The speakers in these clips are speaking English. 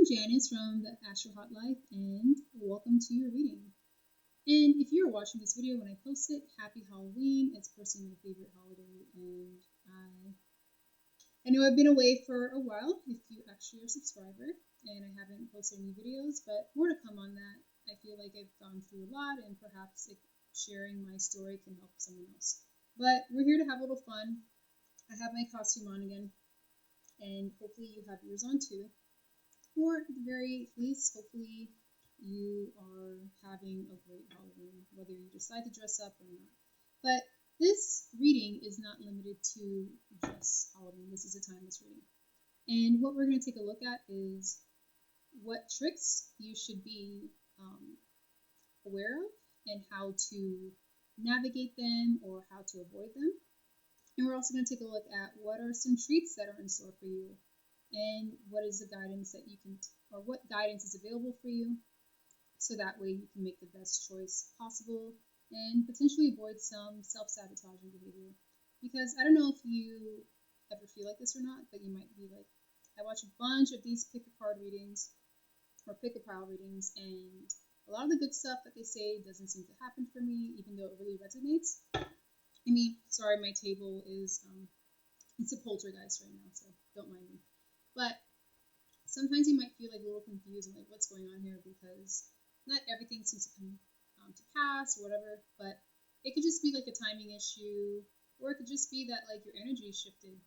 I'm Janice from the AstroHauteLife, and welcome to your reading. And if you're watching this video when I post it, happy Halloween. It's personally my favorite holiday, and I know I've been away for a while, if you actually are a subscriber, and I haven't posted any videos, but more to come on that. I feel like I've gone through a lot, and perhaps sharing my story can help someone else. But we're here to have a little fun. I have my costume on again, and hopefully you have yours on too. Or at the very least, hopefully you are having a great Halloween, whether you decide to dress up or not. But this reading is not limited to just Halloween. This is a timeless reading. And what we're going to take a look at is what tricks you should be aware of and how to navigate them or how to avoid them. And we're also going to take a look at what are some treats that are in store for you, and what is the guidance that you can, or what guidance is available for you, so that way you can make the best choice possible and potentially avoid some self-sabotaging behavior. Because I don't know if you ever feel like this or not, but you might be like, I watch a bunch of these pick a card readings or pick a pile readings, and a lot of the good stuff that they say doesn't seem to happen for me, even though it really resonates. I mean, sorry, my table is it's a poltergeist right now, so don't mind me. But sometimes you might feel like a little confused and like what's going on here, because not everything seems to come to pass or whatever, but it could just be like a timing issue, or it could just be that like your energy shifted.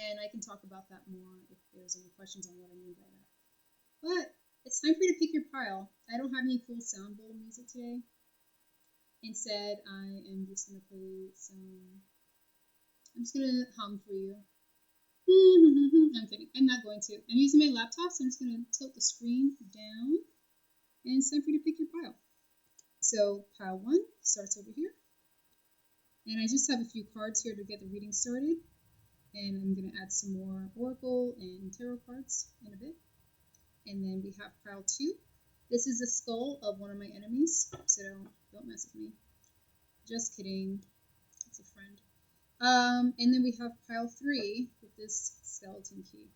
And I can talk about that more if there's any questions on what I mean by that. But it's time for you to pick your pile. I don't have any cool sound bowl music today. Instead, I am just going to play I'm just going to hum for you. I'm kidding. I'm not going to. I'm using my laptop, so I'm just going to tilt the screen down. And it's time for you to pick your pile. So pile 1 starts over here. And I just have a few cards here to get the reading started. And I'm going to add some more Oracle and Tarot cards in a bit. And then we have pile 2. This is the skull of one of my enemies, so don't mess with me. Just kidding. It's a friend. And then we have pile 3 with this skeleton key.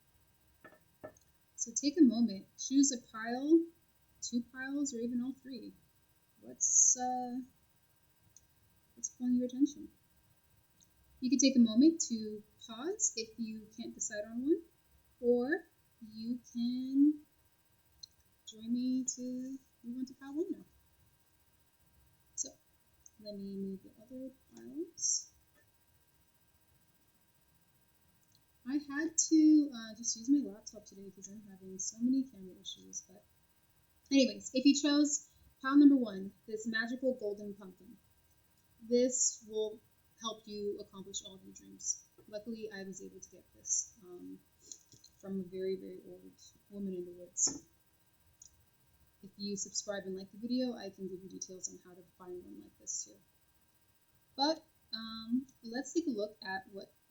So take a moment, choose a pile, 2 piles, or even all 3. What's pulling your attention? You can take a moment to pause if you can't decide on one, or you can join me to move on to pile 1 now. So let me move the other piles. I had to just use my laptop today because I'm having so many camera issues. But anyways, if you chose pile number 1, this magical golden pumpkin, this will help you accomplish all of your dreams. Luckily, I was able to get this from a very, very old woman in the woods. If you subscribe and like the video, I can give you details on how to find one like this too. But let's take a look at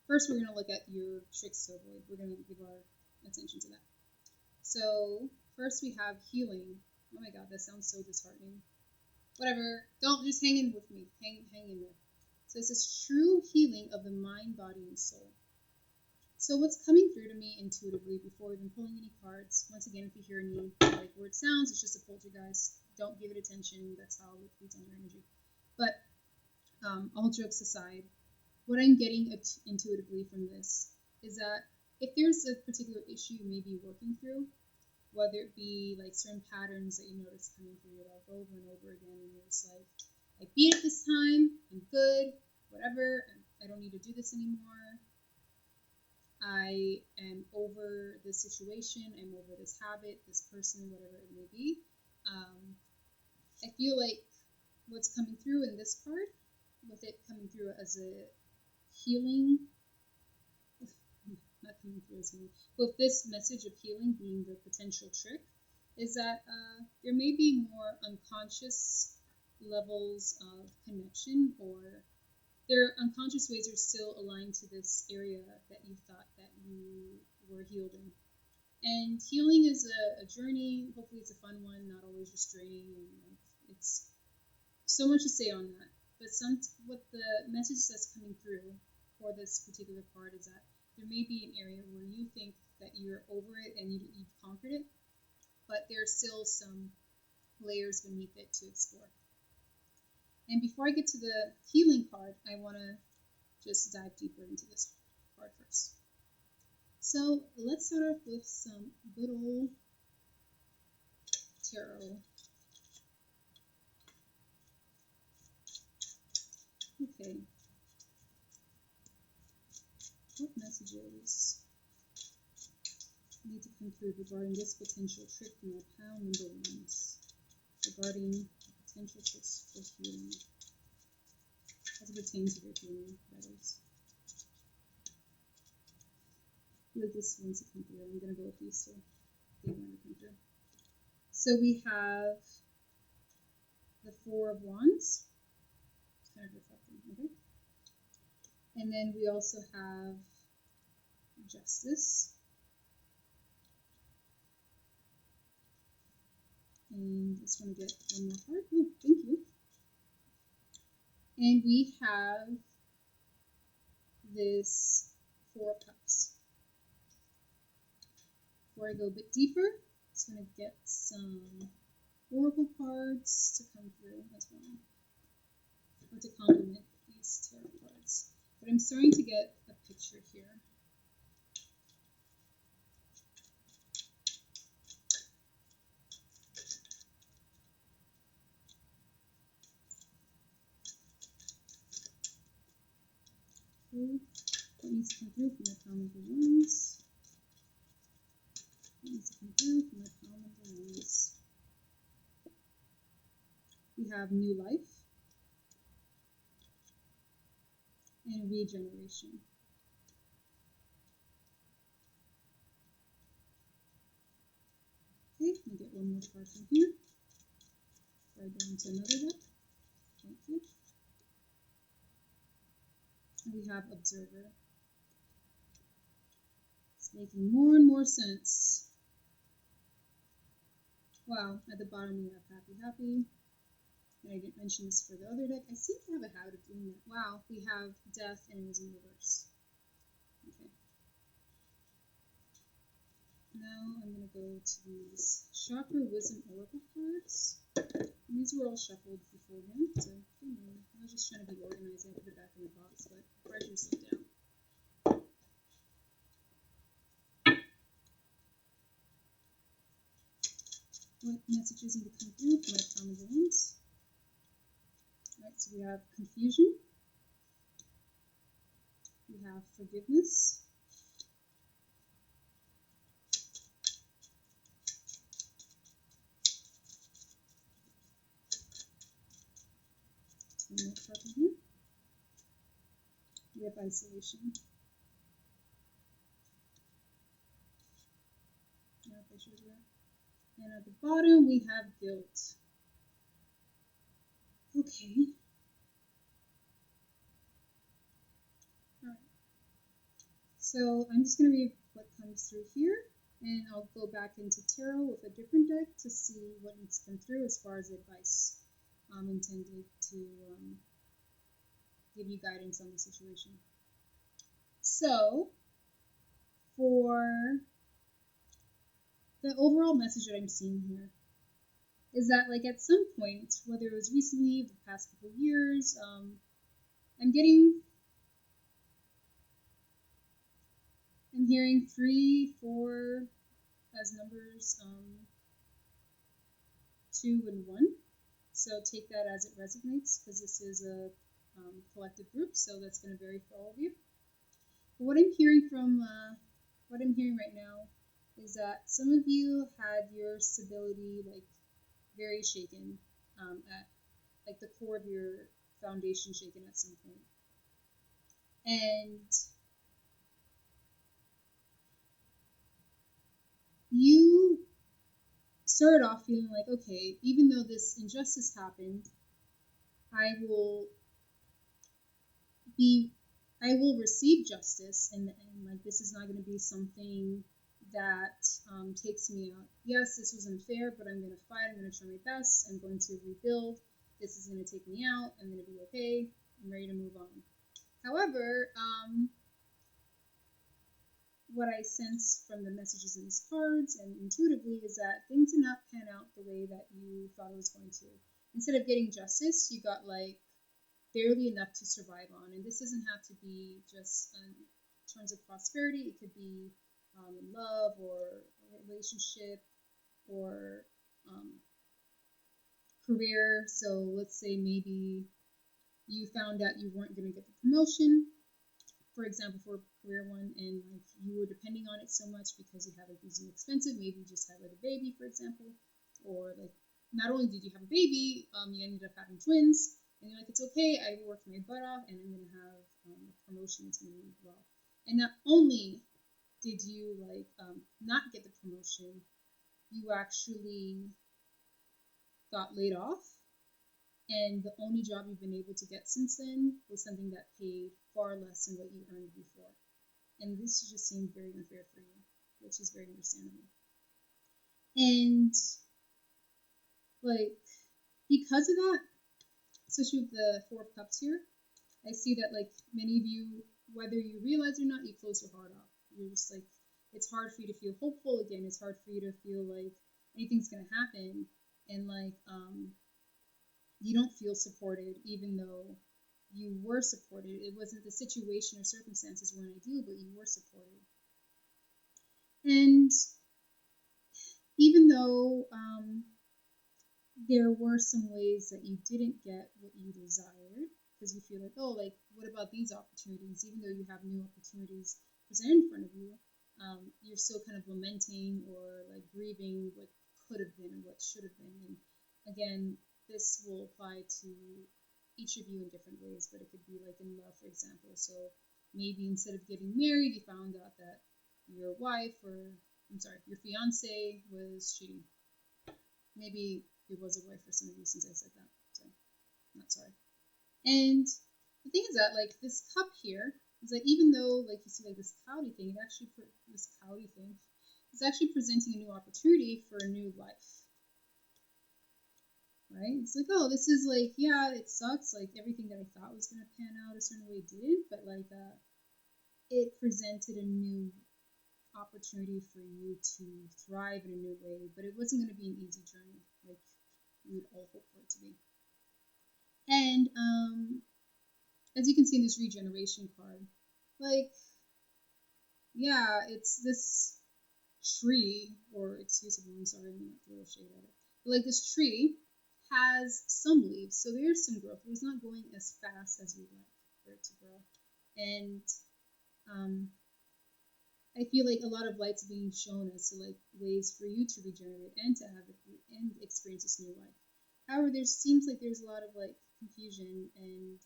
first we're going to look at your tricks to avoid. We're going to give our attention to that. So first we have healing. Oh my god, that sounds so disheartening. Whatever, don't, just hang in with me. Hang in there. So it says true healing of the mind, body, and soul. So what's coming through to me intuitively before even pulling any cards, once again, if you hear any like weird sounds, it's just a poltergeist. Don't give it attention. That's how it feeds on your energy. But all jokes aside, what I'm getting intuitively from this is that if there's a particular issue you may be working through, whether it be like certain patterns that you notice coming through your life over and over again, and you're just like, I beat it this time, I'm good, whatever, I don't need to do this anymore. I am over this situation, I'm over this habit, this person, whatever it may be. I feel like what's coming through in this card, with it coming through as a healing, not coming through as healing, with this message of healing being the potential trick, is that there may be more unconscious levels of connection, or their unconscious ways are still aligned to this area that you thought that you were healed in. And healing is a journey. Hopefully it's a fun one, not always just draining. And it's so much to say on that. But what the message that's coming through for this particular card is that there may be an area where you think that you're over it and you've conquered it, but there's still some layers beneath it to explore. And before I get to the healing card, I want to just dive deeper into this card first. So let's start off with some good old tarot. Okay. What messages need to come through regarding this potential trick from our pile number ones? Regarding potential tricks for healing. As it pertains to their healing, that is. I feel like this wants to come through. I'm going to go with these two. They want to come through. So we have the Four of Wands. It's kind of reflecting, okay? And then we also have Justice. And I just want to get one more card. Oh, thank you. And we have this Four of Cups. Before I go a bit deeper, I'm just going to get some oracle cards to come through as well, or to complement these tarot cards. But I'm starting to get a picture here. Okay. What needs to come through for my pile number ones? What needs to come through for my pile number ones? We have new life and regeneration. Okay, let me get one more card from here before I go into another deck. Thank you. And we have Observer. It's making more and more sense. Wow, at the bottom we have Happy. And I didn't mention this for the other deck. I seem to have a habit of doing that. Wow, we have Death and it was in reverse. Okay. Now I'm going to go to these Chakra Wisdom Oracle cards. And these were all shuffled beforehand, so I was just trying to be organized and put it back in the box, but cards are slipped down. What messages need to come through for my pile number ones? Alright, so we have confusion. We have forgiveness. One more card in here. We have isolation. And at the bottom we have guilt. Okay. Alright. So I'm just going to read what comes through here, and I'll go back into tarot with a different deck to see what needs to come through as far as advice intended to give you guidance on the situation. So, for the overall message that I'm seeing here is that, like, at some point, whether it was recently, the past couple of years, I'm hearing 3, 4 as numbers, 2 and 1. So take that as it resonates, because this is a collective group, so that's going to vary for all of you. But what I'm hearing right now is that some of you had your stability very shaken, at the core of your foundation shaken at some point. And you started off feeling like, okay, even though this injustice happened, I will receive justice in the end. Like, this is not going to be something that takes me out. Yes, this was unfair, but I'm going to fight. I'm going to try my best. I'm going to rebuild. This is going to take me out. I'm going to be okay. I'm ready to move on. However, what I sense from the messages in these cards and intuitively is that things did not pan out the way that you thought it was going to. Instead of getting justice, you got like barely enough to survive on. And this doesn't have to be just in terms of prosperity. It could be in love or a relationship or career. So let's say maybe you found out you weren't going to get the promotion, for example, for a career one, and like you were depending on it so much because you had like these expensive, maybe you just had like a baby, for example, or like not only did you have a baby, you ended up having twins, and you're like, it's okay, I worked my butt off, and I'm gonna have a promotion, it's gonna be well. And not only did you like not get the promotion, you actually got laid off, and the only job you've been able to get since then was something that paid far less than what you earned before. And this just seemed very unfair for you, which is very understandable. And like because of that, especially with the Four of Cups here, I see that like many of you, whether you realize or not, you close your heart off. You're just like, it's hard for you to feel hopeful again. It's hard for you to feel like anything's gonna happen, and like you don't feel supported, even though you were supported. It wasn't the situation or circumstances weren't ideal, but you were supported. And even though there were some ways that you didn't get what you desired, because you feel like, oh, like, what about these opportunities? Even though you have new opportunities presented in front of you, you're still kind of lamenting or like grieving what could have been and what should have been. And again, this will apply to each of you in different ways, but it could be like in love, for example. So maybe instead of getting married, you found out that your wife or, your fiance was cheating. Maybe it was a wife for some of you since I said that, so I'm not sorry. And the thing is that like this cup here is like, even though like you see like this cloudy thing, this cloudy thing is actually presenting a new opportunity for a new life. Right? It's like, oh, this is like, yeah, it sucks. Like everything that I thought was gonna pan out a certain way didn't, but like it presented a new opportunity for you to thrive in a new way. But it wasn't gonna be an easy journey, like we would all hope for it to be. And as you can see in this regeneration card, like, yeah, it's this tree, or excuse me, I'm sorry, I'm gonna throw shade at it. But like this tree has some leaves, so there's some growth, but it's not going as fast as we'd like for it to grow. And I feel like a lot of light's being shown as to like ways for you to regenerate and to have it and experience this new life. However, there seems like there's a lot of like confusion, and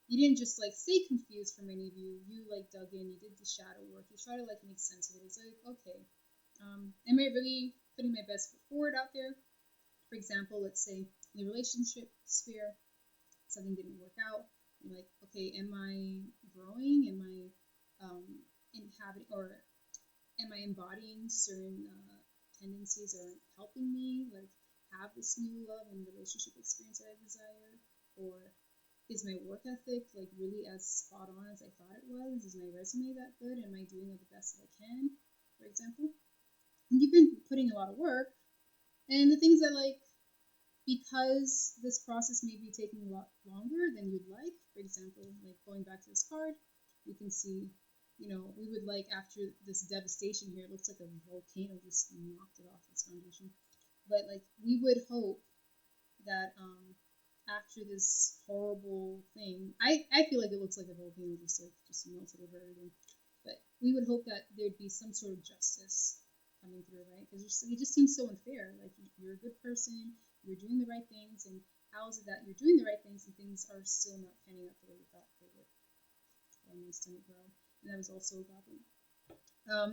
you didn't just like stay confused. For many of you, you like dug in, you did the shadow work, you try to like make sense of it. It's like, okay, am I really putting my best foot forward out there? For example, let's say in the relationship sphere, something didn't work out. You're like, okay, am I growing? Am I inhabiting, or am I embodying certain tendencies that aren't helping me like have this new love and relationship experience that I desire? Or is my work ethic like really as spot on as I thought it was? Is my resume that good? Am I doing the best that I can, for example? And you've been putting a lot of work, and the things that like, because this process may be taking a lot longer than you'd like, for example, like going back to this card, you can see, we would like, after this devastation here, it looks like a volcano just knocked it off its foundation. But like, we would hope that after this horrible thing, I feel like it looks like a volcano just melted over everything. But we would hope that there'd be some sort of justice coming through, right? Because it just seems so unfair. Like, you're a good person, you're doing the right things, and how is it that you're doing the right things and things are still not panning out the way you thought they would? My stomach growled, and that was also a goblin.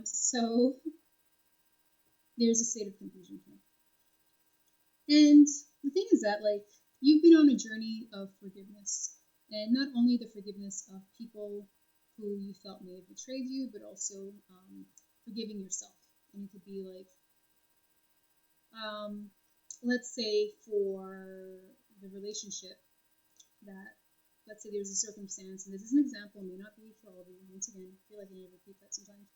So there's a state of confusion here. And the thing is that, like, you've been on a journey of forgiveness, and not only the forgiveness of people who you felt may have betrayed you, but also forgiving yourself. And it could be like, let's say for the relationship that, let's say there's a circumstance, and this is an example, it may not be for all of you. Once again, I feel like I need to repeat that sometimes.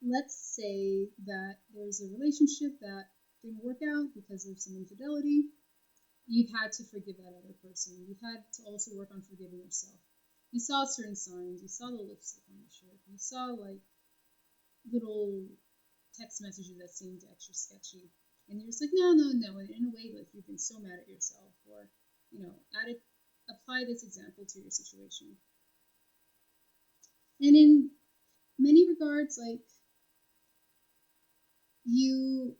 Let's say that there's a relationship that didn't work out because of some infidelity. You've had to forgive that other person. You've had to also work on forgiving yourself. You saw certain signs. You saw the lipstick on the shirt. You saw like little text messages that seemed extra sketchy, and you're just like, no, no, no. And in a way, like you've been so mad at yourself, or apply this example to your situation. And in many regards, like you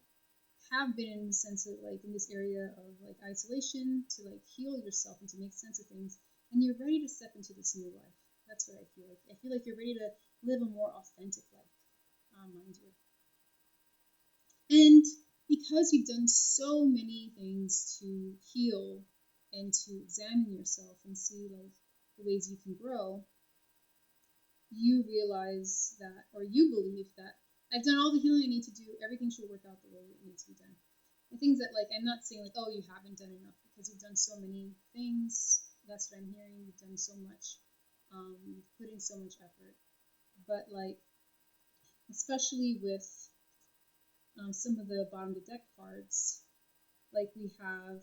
have been in the sense of like in this area of like isolation to like heal yourself and to make sense of things, and you're ready to step into this new life. That's what I feel like. I feel like you're ready to live a more authentic life, mind you. And because you've done so many things to heal and to examine yourself and see like the ways you can grow, you realize that, or you believe that I've done all the healing I need to do. Everything should work out the way it needs to be done. And things that like I'm not saying like, oh, you haven't done enough because you've done so many things. That's what I'm hearing. You've done so much. You've put in so much effort. But like, especially with some of the bottom of the deck cards, like we have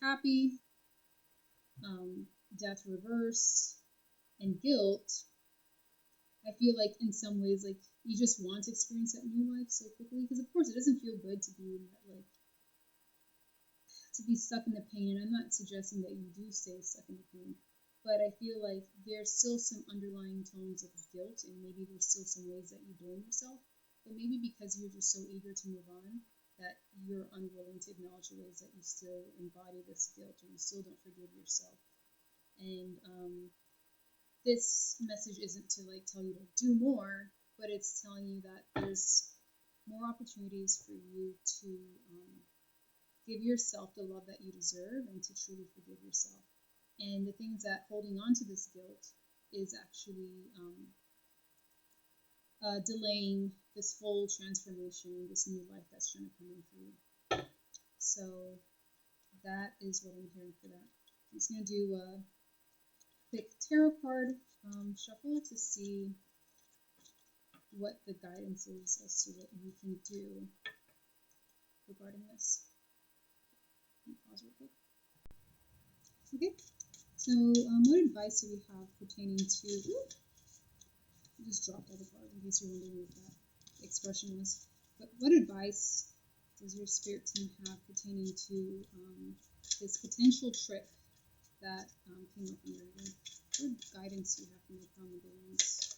happy, death reverse, and guilt. I feel like in some ways, like you just want to experience that new life so quickly, because of course it doesn't feel good to be in that, like to be stuck in the pain. And I'm not suggesting that you do stay stuck in the pain, but I feel like there's still some underlying tones of guilt, and maybe there's still some ways that you blame yourself. But maybe because you're just so eager to move on that you're unwilling to acknowledge the ways that you still embody this guilt, or you still don't forgive yourself. And this message isn't to like tell you to do more, but it's telling you that there's more opportunities for you to give yourself the love that you deserve and to truly forgive yourself. And the things that holding on to this guilt is actually delaying this full transformation, this new life that's trying to come in for you. So that is what I'm hearing for that. I'm just going to do a quick tarot card shuffle to see what the guidance is as to what you can do regarding this. Pause real quick. Okay, so what advice do we have pertaining to... I just dropped all the cards in case you're wondering what that expression was. But what advice does your spirit team have pertaining to this potential trip that came up in your reading? What guidance do you have from your crown of wands?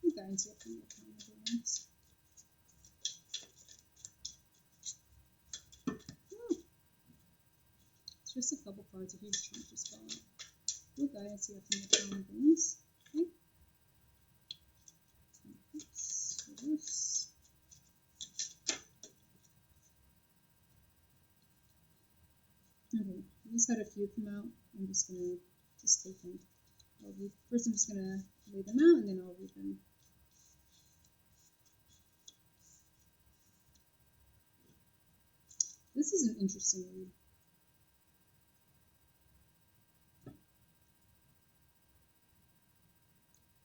What guidance do you have from your crown of wands? Oh, it's just a couple cards. A huge chunk just fell out. What guidance do you have from your crown of wands? Okay. Reverse. Okay, I just had a few come out. I'm just going to take them. First I'm just going to lay them out, and then I'll read them. This is an interesting read.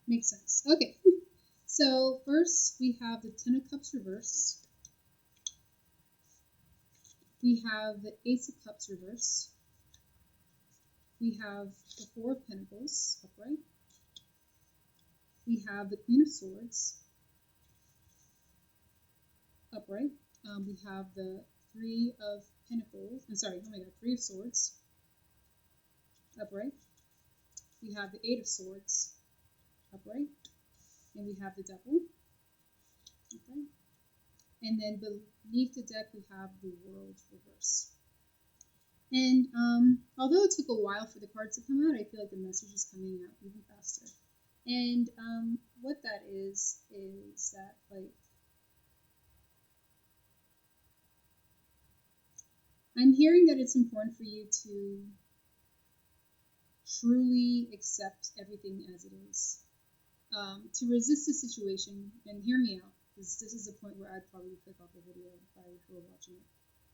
Makes sense. Okay, so first we have the Ten of Cups reverse. We have the Ace of Cups reverse. We have the Four of Pentacles upright. We have the Queen of Swords upright. We have the Three of Pentacles. Three of Swords upright. We have the Eight of Swords upright. And we have the Devil upright. And then beneath the deck we have the World reverse. And although it took a while for the cards to come out, I feel like the message is coming out even faster. And what that is that, like, I'm hearing that it's important for you to truly accept everything as it is. To resist the situation, and hear me out, because this is the point where I'd probably click off the video if I were watching it,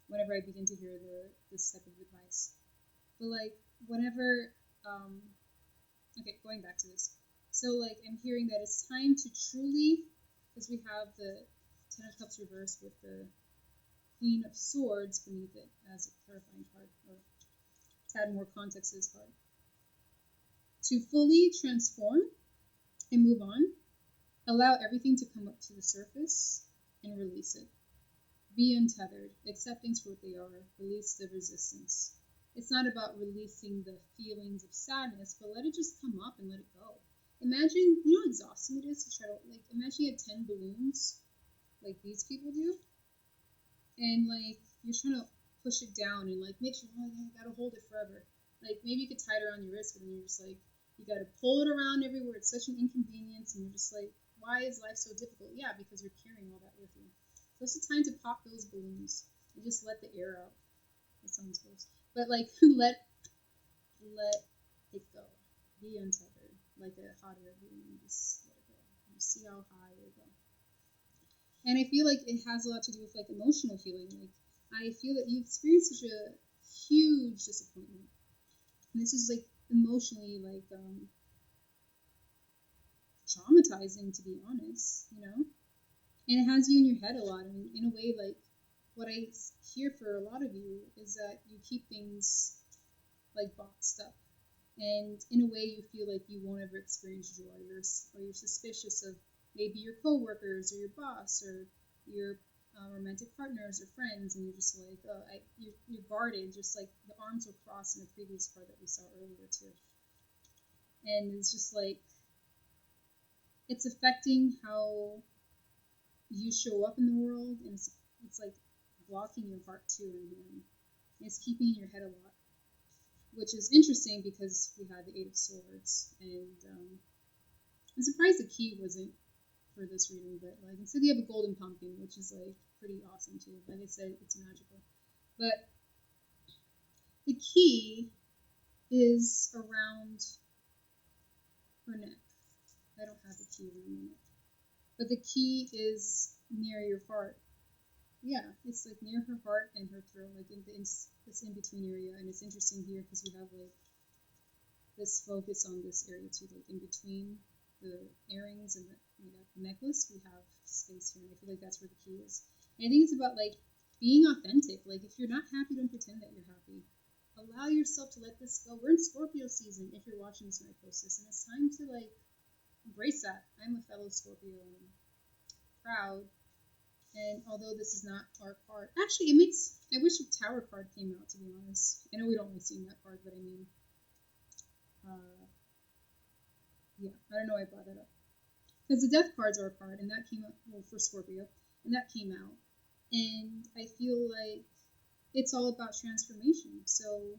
whenever I begin to hear this type of advice. But like, whenever, okay, going back to this. So, like, I'm hearing that it's time to truly, because we have the Ten of Cups reversed with the Queen of Swords beneath it as a clarifying card, or to add more context to this card. To fully transform and move on, allow everything to come up to the surface and release it. Be untethered, accept things for what they are, release the resistance. It's not about releasing the feelings of sadness, but let it just come up and let it go. Imagine, you know how exhausting it is to try to, like, imagine you had 10 balloons, like these people do, and, like, you're trying to push it down and, like, make sure, oh, yeah, I gotta hold it forever. Like, maybe you could tie it around your wrist, but then you're just like, you gotta pull it around everywhere. It's such an inconvenience, and you're just like, why is life so difficult? Yeah, because you're carrying all that with you. So it's the time to pop those balloons and just let the air out. That sounds gross. But, like, let it go. Be untethered, like a hot air balloon. Just let it go. You see how high it go. And I feel like it has a lot to do with, like, emotional healing. Like, I feel that you experienced such a huge disappointment, and this is, like, emotionally, like, traumatizing, to be honest, you know. And it has you in your head a lot. I mean, in a way, like, what I hear for a lot of you is that you keep things, like, boxed up, and in a way you feel like you won't ever experience joy, or you're suspicious of maybe your coworkers or your boss or your romantic partners or friends, and you're just like, oh, you're guarded, just like the arms were crossed in the previous card that we saw earlier too. And it's just like, it's affecting how you show up in the world, and it's like blocking your heart too in here. And it's keeping in your head a lot, which is interesting because we had the Eight of Swords, and I'm surprised the key wasn't for this reading, but, like, instead you have a golden pumpkin, which is, like, pretty awesome too. Like I said, it's magical. But the key is around her neck. I don't have the key around my neck, but the key is near your heart. Yeah, it's, like, near her heart and her throat, like it's in between area. And it's interesting here because we have, like, this focus on this area too, like in between the earrings and the necklace, we have space here, and I feel like that's where the key is. And I think it's about, like, being authentic. Like, if you're not happy, don't pretend that you're happy. Allow yourself to let this go. We're in Scorpio season if you're watching this when I post this, and it's time to, like, embrace that. I'm a fellow Scorpio and I'm proud. And although this is not our card, actually, I wish a Tower card came out, to be honest. I know we don't like seeing that card, but I mean, yeah, I don't know why I brought that up. Because the Death cards are a card, and that came out, well, for Scorpio, and that came out. And I feel like it's all about transformation. So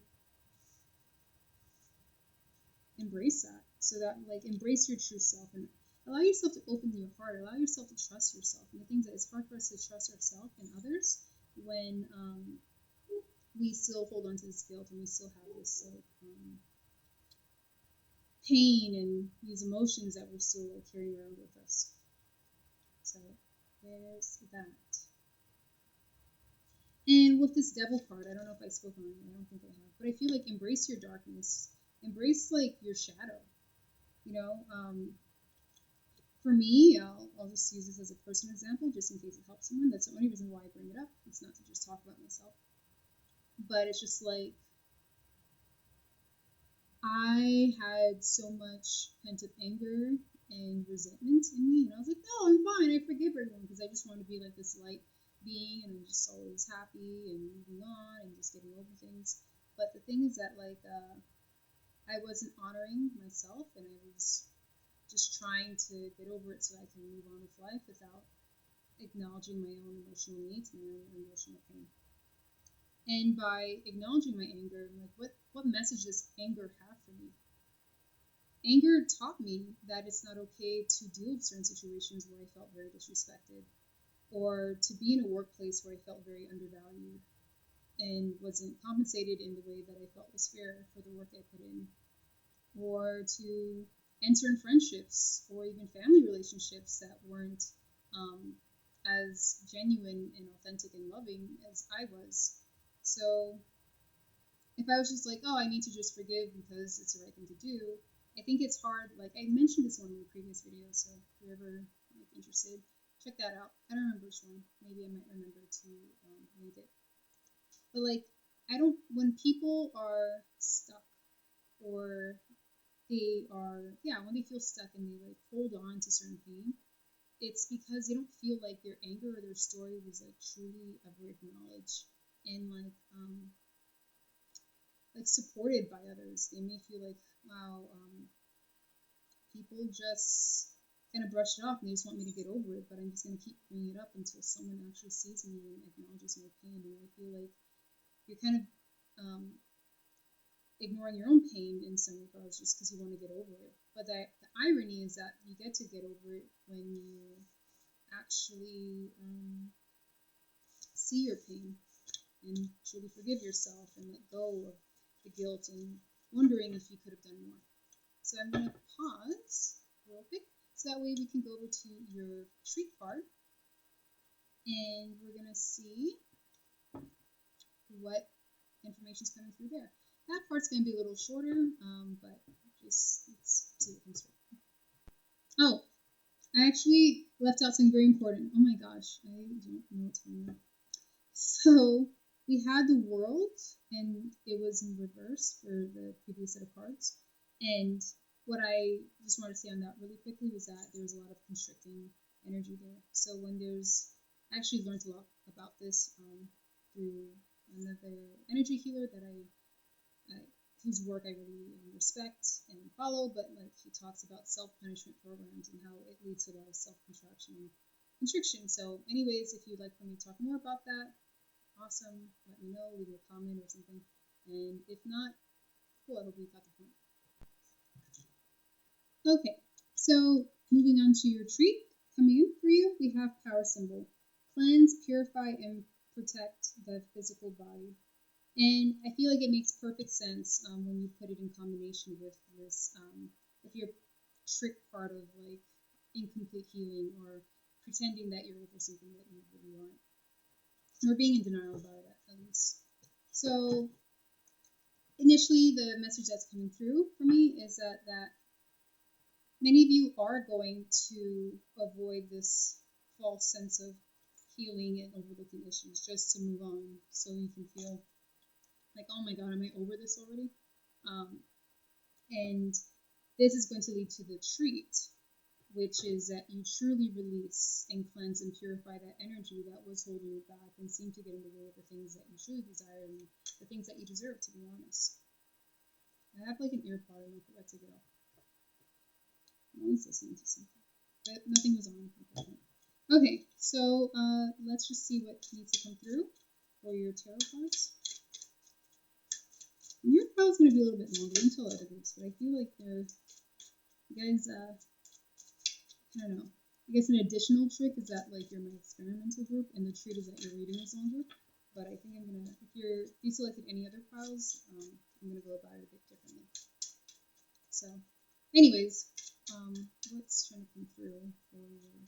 embrace that. So that, like, embrace your true self and allow yourself to open your heart. Allow yourself to trust yourself. And the things that it's hard for us to trust ourselves and others when we still hold on to this guilt, and we still have this, like, pain and these emotions that we're still, like, carrying around with us. So there's that. And with this Devil card, I don't know if I spoke on it. I don't think I have, but I feel like embrace your darkness. Embrace, like, your shadow. You know, for me, I'll just use this as a personal example, just in case it helps someone. That's the only reason why I bring it up. It's not to just talk about myself, but it's just like, I had so much pent-up anger and resentment in me, and I was like, no, I'm fine, I forgive everyone, because I just want to be, like, this light being, and I'm just always happy and moving on and just getting over things. But the thing is that, like, I wasn't honoring myself, and I was just trying to get over it so I can move on with life without acknowledging my own emotional needs and my own emotional pain. And by acknowledging my anger, I'm like, what message does anger have for me? Anger taught me that it's not okay to deal with certain situations where I felt very disrespected, or to be in a workplace where I felt very undervalued and wasn't compensated in the way that I felt was fair for the work I put in, or to enter in friendships or even family relationships that weren't as genuine and authentic and loving as I was. So if I was just like, oh, I need to just forgive because it's the right thing to do, I think it's hard. Like I mentioned this one in the previous video, so if you're ever like interested, check that out. I don't remember which one. Maybe I might remember to link it. But like, I don't. When people are stuck, or they are, yeah, when they feel stuck and they like hold on to certain pain, it's because they don't feel like their anger or their story was like truly ever acknowledged and like supported by others. They may feel like, wow, people just kind of brush it off and they just want me to get over it, but I'm just going to keep bringing it up until someone actually sees me and acknowledges my pain. And I feel like you're kind of ignoring your own pain in some regards just because you want to get over it. But the irony is that you get to get over it when you actually see your pain and truly forgive yourself and let go of the guilt and wondering if you could have done more. So I'm going to pause real quick so that way we can go over to your treat card and we're going to see what information is coming through there. That part's going to be a little shorter, but just let's see what comes through. Oh, I actually left out something very important. Oh my gosh, I don't know what's going on. So we had the world, and it was in reverse for the previous set of cards. And what I just wanted to say on that really quickly was that there was a lot of constricting energy there. So when there's, I actually learned a lot about this through another energy healer that whose work I really respect and follow, but like he talks about self-punishment programs and how it leads to a lot of self-contraction and constriction. So anyways, if you'd like for me to talk more about that, awesome, let me know, leave me a comment or something. And if not, cool, I hope you got the point. Okay, so moving on to your treat. Coming in for you, we have power symbol. Cleanse, purify, and protect the physical body. And I feel like it makes perfect sense when you put it in combination with this, with your trick part of like incomplete healing or pretending that you're over something that you really aren't, or being in denial about it at least. So initially, the message that's coming through for me is that many of you are going to avoid this false sense of healing and overlooking issues just to move on, so you can feel like, oh my god, am I over this already? And this is going to lead to the treat, which is that you truly release and cleanse and purify that energy that was holding you back and seemed to get in the way of the things that you truly desire and the things that you deserve, to be honest. I have like an ear pod and I forgot to get off. I'm always listening to something, but nothing was on at that point. Okay, so let's just see what needs to come through for your tarot cards. Your card's going to be a little bit longer until other groups, but I feel like they're, you guys, I don't know. I guess an additional trick is that like you're my experimental group, and the treat is that your reading is longer. But I think I'm gonna, if you selected any other piles, I'm gonna go about it a bit differently. So, anyways, what's trying to come through for your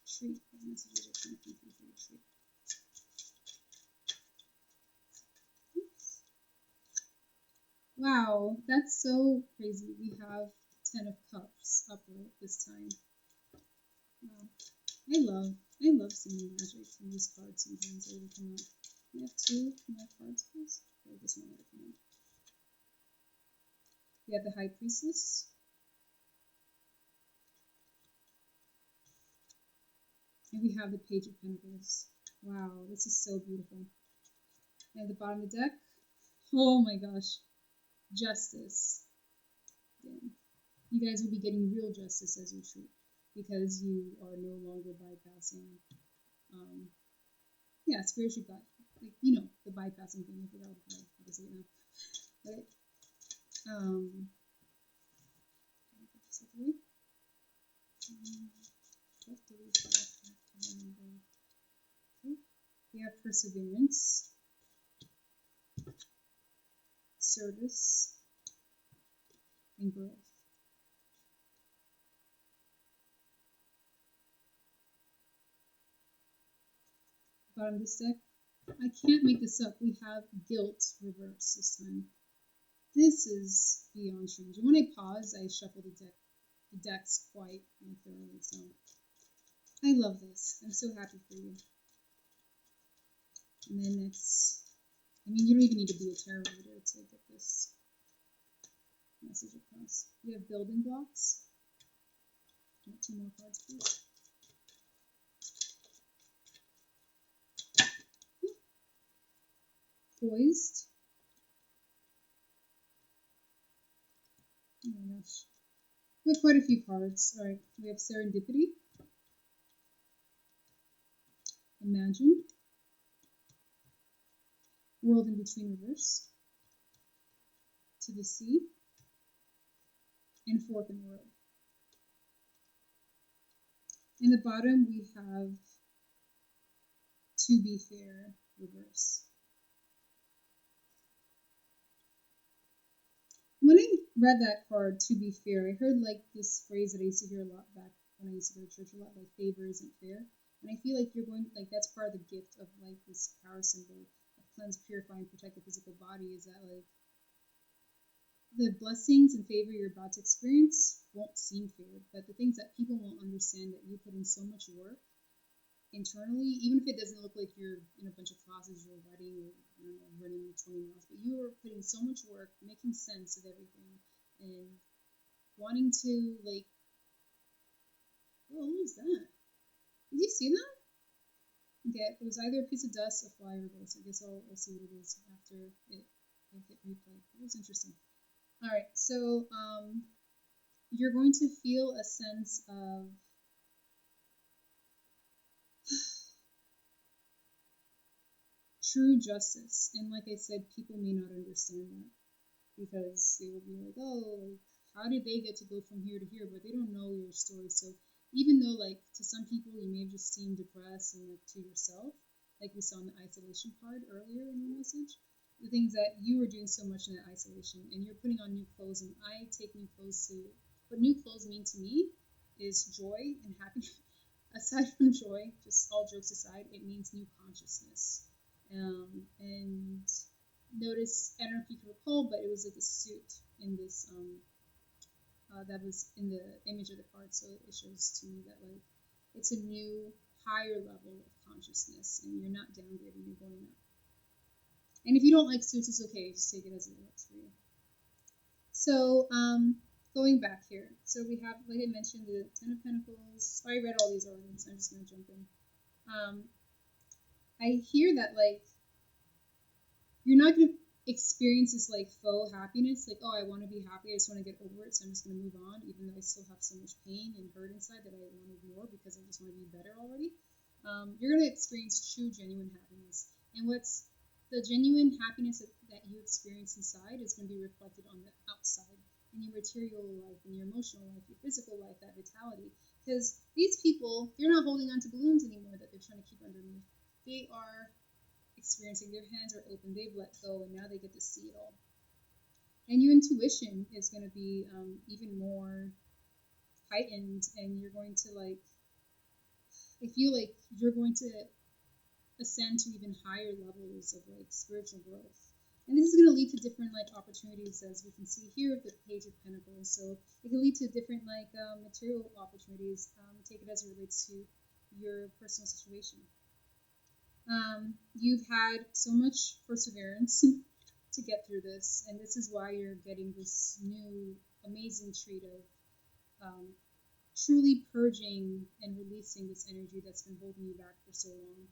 treat? What messages are trying to come through for your treat? Wow, that's so crazy. We have 10 of Cups upright this time. Wow. I love seeing magic in these cards sometimes. They will come out. We have 2 more cards, please. Or this one will come out. We have the High Priestess. And we have the Page of Pentacles. Wow, this is so beautiful. And at the bottom of the deck, oh my gosh, Justice. Damn. You guys will be getting real justice as your treat because you are no longer bypassing, spiritual God, like, you know, the bypassing thing. I forgot how to say it now. Okay. We have perseverance, service, and growth. Bottom of this deck, I can't make this up. We have guilt reverse this time. This is beyond strange. And when I pause, I shuffle the decks quite thoroughly. So I love this. I'm so happy for you. And then next, you don't even need to be a tarot reader to get this message across. We have building blocks. 2 more cards, please. Poised. Oh my gosh. We have quite a few cards. All right, we have serendipity. Imagine. World in between reverse. To the sea. And fork in the road. In the bottom, we have to be fair reverse. When I read that card, to be fair, I heard like this phrase that I used to hear a lot back when I used to go to church a lot, like favor isn't fair. And I feel like you're going, like that's part of the gift of like this power symbol of cleanse, purify, and protect the physical body is that like the blessings and favor you're about to experience won't seem fair, but the things that people won't understand that you put in so much work internally, even if it doesn't look like you're in a bunch of classes or a wedding or running 20 miles, but you are putting so much work, making sense of everything, and wanting to like, oh, what was that? Did you see that? Okay, it was either a piece of dust, a fly, or a ghost. I guess I'll see what it is after it hit replay. It was interesting. All right, so you're going to feel a sense of true justice. And like I said, people may not understand that because they will be like, oh, how did they get to go from here to here? But they don't know your story. So even though like to some people you may have just seemed depressed and like to yourself, like we saw in the isolation card earlier in your message, the things that you were doing so much in that isolation and you're putting on new clothes, and I take new clothes to what new clothes mean to me is joy and happiness. Aside from joy, just all jokes aside, it means new consciousness. And notice, I don't know if you can recall, but it was like a suit in this that was in the image of the card, so it shows to me that like it's a new higher level of consciousness and you're not downgrading, you're going up. And if you don't like suits, it's okay, just take it as it works for you. So going back here, so we have, like I mentioned, the 10 of Pentacles. I read all these already, so I'm just going to jump in. I hear that like you're not going to experience this like faux happiness, like, oh, I want to be happy, I just want to get over it, so I'm just going to move on, even though I still have so much pain and hurt inside that I want to ignore because I just want to be better already. You're going to experience true, genuine happiness. And what's the genuine happiness that you experience inside is going to be reflected on the outside, in your material life, in your emotional life, your physical life, that vitality. Because these people, they're not holding on to balloons anymore that they're trying to keep underneath. They are experiencing, their hands are open, they've let go, and now they get to see it all. And your intuition is going to be even more heightened, and you're going to like, I feel like you're going to ascend to even higher levels of like spiritual growth. And this is going to lead to different like opportunities, as we can see here with the Page of Pentacles. So it can lead to different like material opportunities. Take it as it relates to your personal situation. You've had so much perseverance to get through this, and this is why you're getting this new amazing treat of truly purging and releasing this energy that's been holding you back for so long.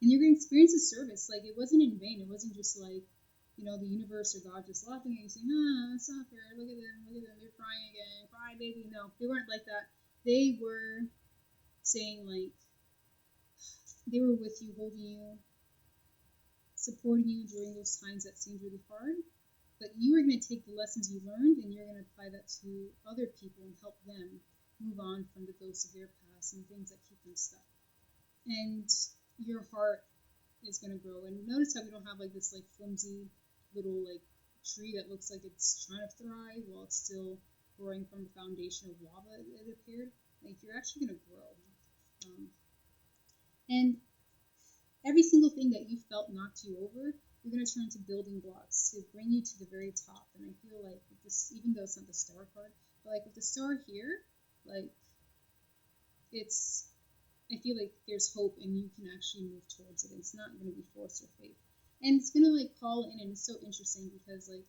And you're going to experience a service. Like, it wasn't in vain. It wasn't just like, the universe or God just laughing at you saying, it's not fair, look at them, they're crying again, cry baby. No, they weren't like that. They were saying like, they were with you, holding you, supporting you during those times that seemed really hard. But you are going to take the lessons you learned and you're going to apply that to other people and help them move on from the ghosts of their past and things that keep them stuck. And your heart is going to grow. And notice how we don't have like this like flimsy little like tree that looks like it's trying to thrive while it's still growing from a foundation of lava, it appeared. Like, you're actually going to grow. And every single thing that you felt knocked you over, you're going to turn into building blocks to bring you to the very top. And I feel like with this, even though it's not the star card, but like with the star here, like it's, I feel like there's hope and you can actually move towards it. It's not going to be force or faith. And it's going to like call in, and it's so interesting because like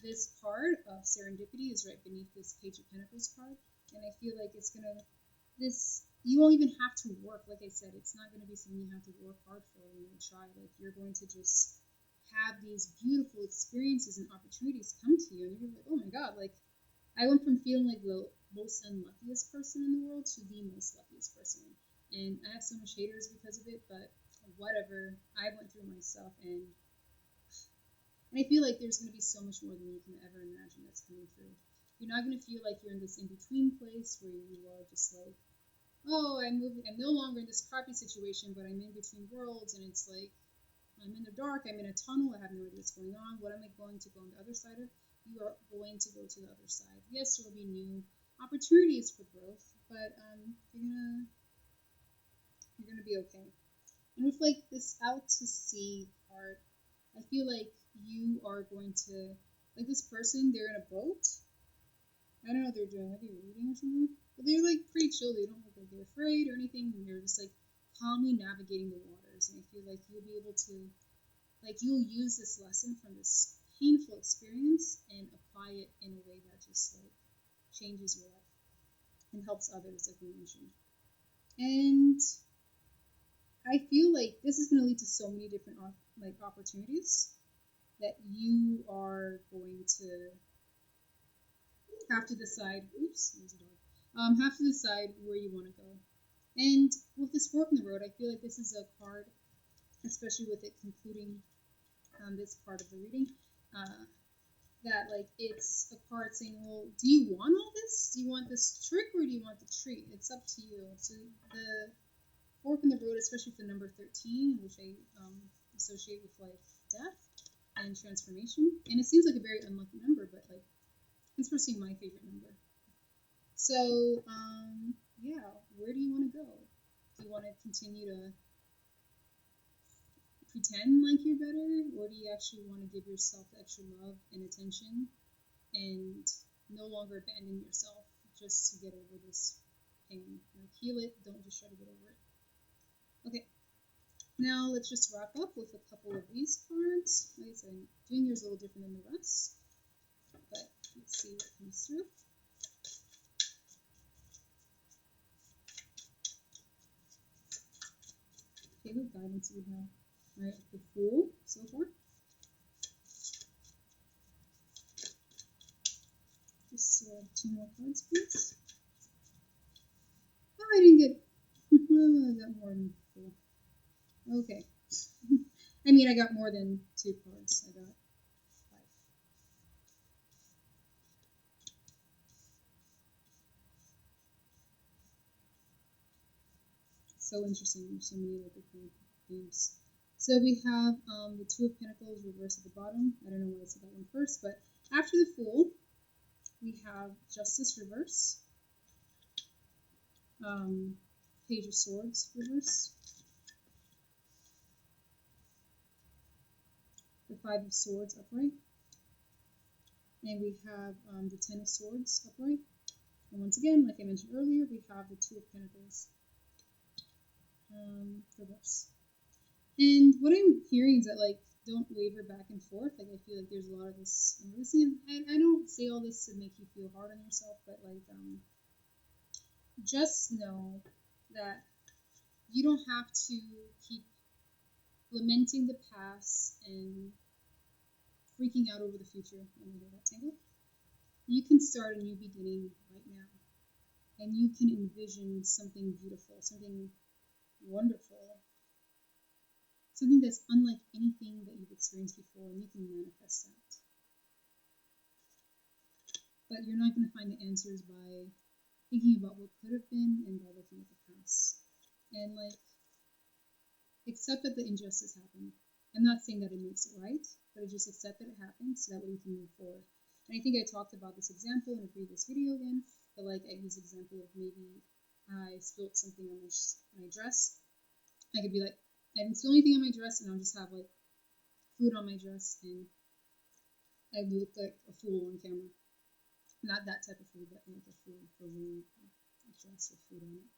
this card of serendipity is right beneath this Page of Pentacles card. And I feel like it's going to, this, you won't even have to work. Like I said, it's not going to be something you have to work hard for when you try. Like you're going to just have these beautiful experiences and opportunities come to you. And you're like, oh my God, like I went from feeling like the most unluckiest person in the world to the most luckiest person. And I have so much haters because of it, but whatever. I went through myself, and I feel like there's going to be so much more than you can ever imagine that's coming through. You're not going to feel like you're in this in-between place where you are just like, oh, I'm no longer in this crappy situation, but I'm in between worlds, and it's like I'm in the dark, I'm in a tunnel, I have no idea what's going on. What am I going to go on the other side of? You are going to go to the other side. Yes, there will be new opportunities for growth, but you're gonna be okay. And with like this out to sea card, I feel like you are going to, like this person, they're in a boat. I don't know what they're doing, maybe reading or something, but they're like pretty chill. They don't look like they're afraid or anything, and they're just like calmly navigating the waters. And I feel like you'll be able to, like you'll use this lesson from this painful experience and apply it in a way that just like changes your life and helps others, like we mentioned. And I feel like this is going to lead to so many different like opportunities that you are going to have to decide. Oops, there's a dog. Have to decide where you want to go. And with this fork in the road, I feel like this is a card, especially with it concluding this part of the reading, that like it's a card saying, well, do you want all this? Do you want this trick or do you want the treat? It's up to you. So the fork in the road, especially for number 13, which I associate with like death and transformation. And it seems like a very unlucky number, but like it's personally my favorite number. So yeah, where do you want to go? Do you want to continue to pretend like you're better, or do you actually want to give yourself the extra love and attention and no longer abandon yourself just to get over this pain? Like heal it, don't just try to get over it. Okay, now let's just wrap up with a couple of these cards. Like I said, I'm doing yours a little different than the rest, but let's see what comes through. Okay, what guidance do we have? All right, the Fool so far. Just 2 more cards, please. Oh, I didn't get. I got more than 4. Okay. I mean, I got more than 2 cards. I got 5. So interesting. There's so many like different themes. So we have the 2 of Pentacles reversed at the bottom. I don't know why I said that one first, but after the Fool, we have Justice reverse, Page of Swords reverse, the 5 of Swords upright, and we have the 10 of Swords upright. And once again, like I mentioned earlier, we have the 2 of Pentacles reverse. And what I'm hearing is that like don't waver back and forth. Like I feel like there's a lot of this. I don't say all this to make you feel hard on yourself, but like just know that you don't have to keep lamenting the past and freaking out over the future. Let me hear that tangle. You can start a new beginning right now, and you can envision something beautiful, something wonderful, something that's unlike anything that you've experienced before, and you can manifest that. But you're not going to find the answers by thinking about what could have been and by looking at the past. And like, accept that the injustice happened. I'm not saying that it makes it right, but just accept that it happened so that way you can move forward. And I think I talked about this example in a previous video again, but like I use the example of maybe I spilled something on my dress. I could be like, and it's the only thing on my dress, and I'll just have like food on my dress, and I look like a fool on camera. Not that type of food, but like a fool for wearing a dress with food on it.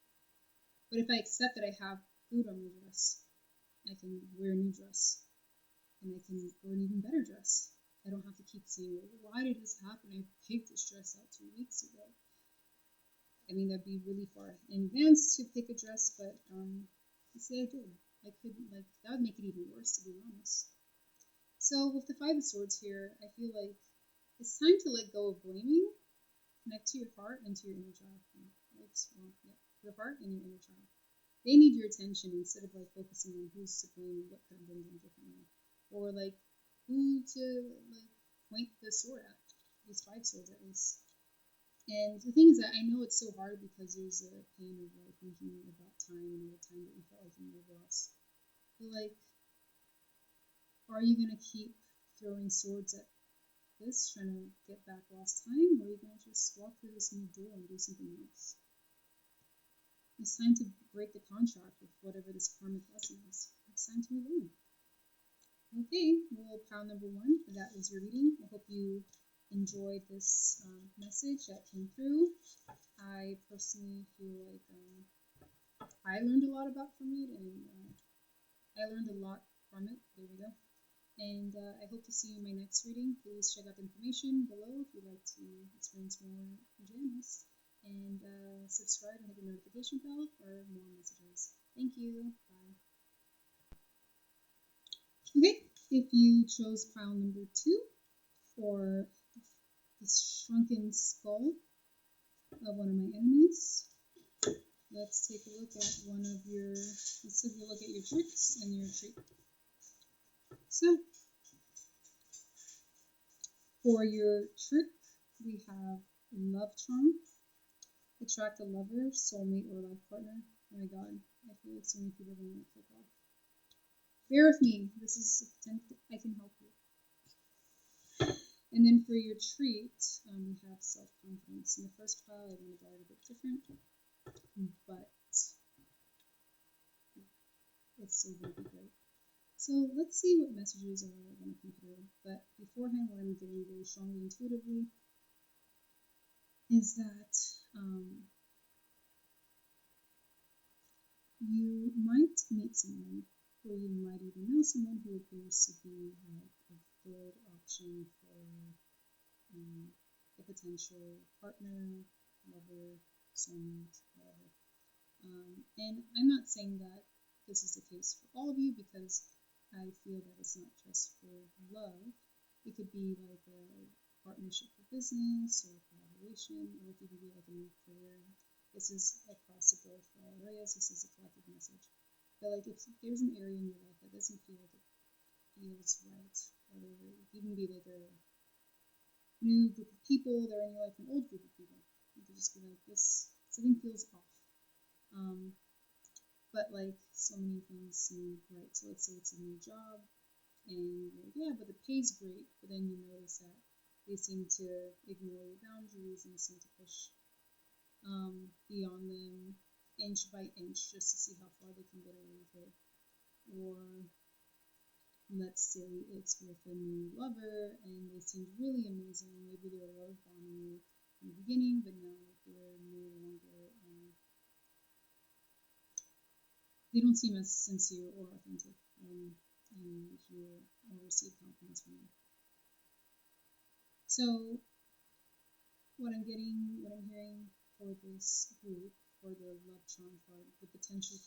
But if I accept that I have food on my dress, I can wear a new dress, and I can wear an even better dress. I don't have to keep saying, well, why did this happen? I picked this dress out 2 weeks ago. I mean, that'd be really far in advance to pick a dress, but say I did. I couldn't, like, that would make it even worse, to be honest. So with the Five of Swords here, I feel like it's time to let go of blaming, connect to your heart and to your inner child. Your heart and your inner child. They need your attention instead of like focusing on who's to blame and what could have been done differently, or like who to like point the sword at. These 5 swords at least. And the thing is that I know it's so hard because there's a pain of like thinking about time and all the time that you felt like you were lost. But like, are you gonna keep throwing swords at this, trying to get back lost time, or are you gonna just walk through this new door and do something else? It's time to break the contract with whatever this karmic lesson is. It's time to move on. Okay, well, pile number 1, that was your reading. I hope you enjoyed this message that came through. I personally feel like I learned a lot from it, and I learned a lot from it. There we go. And I hope to see you in my next reading. Please check out the information below if you'd like to experience more Janus. And subscribe and hit the notification bell for more messages. Thank you. Bye. Okay, if you chose pile number 2 for the shrunken skull of one of my enemies, let's take a look at let's take a look at your tricks and your treat. So, for your trick, we have love charm. Attract a lover, soulmate, or life partner. Oh my god, I feel like so many people are going to click off. Bear with me. This is I can help you. And then for your treat, we have self-confidence. In the first pile, I want to draw it a bit different, but it's still going to be great. So let's see what messages are going to come through. But beforehand, what I'm getting very strongly intuitively is that you might meet someone, or you might even know someone who appears to be like a good option for a potential partner, lover, soulmate, whatever. And I'm not saying that this is the case for all of you, because I feel that it's not just for love. It could be like a partnership for business or collaboration, or it could be like a new career. This is across the board for all areas. This is a collective message. But like, if there's an area in your life that doesn't feel like it feels right, or it could even be like a new group of people that are in your life, an old group of people, you could just be like, this, something feels off. But like, so many things seem right. So let's say it's a new job, and you're like, yeah, but the pay's great, but then you notice that they seem to ignore your boundaries and seem to push beyond them inch by inch just to see how far they can get away with it. Or let's say it's with a new lover and they seemed really amazing. Maybe they were love bombing you in the beginning, but now they're no longer they don't seem as sincere or authentic, and you hear or receive confidence from them. So what I'm hearing for this group, for the love charm part, the potential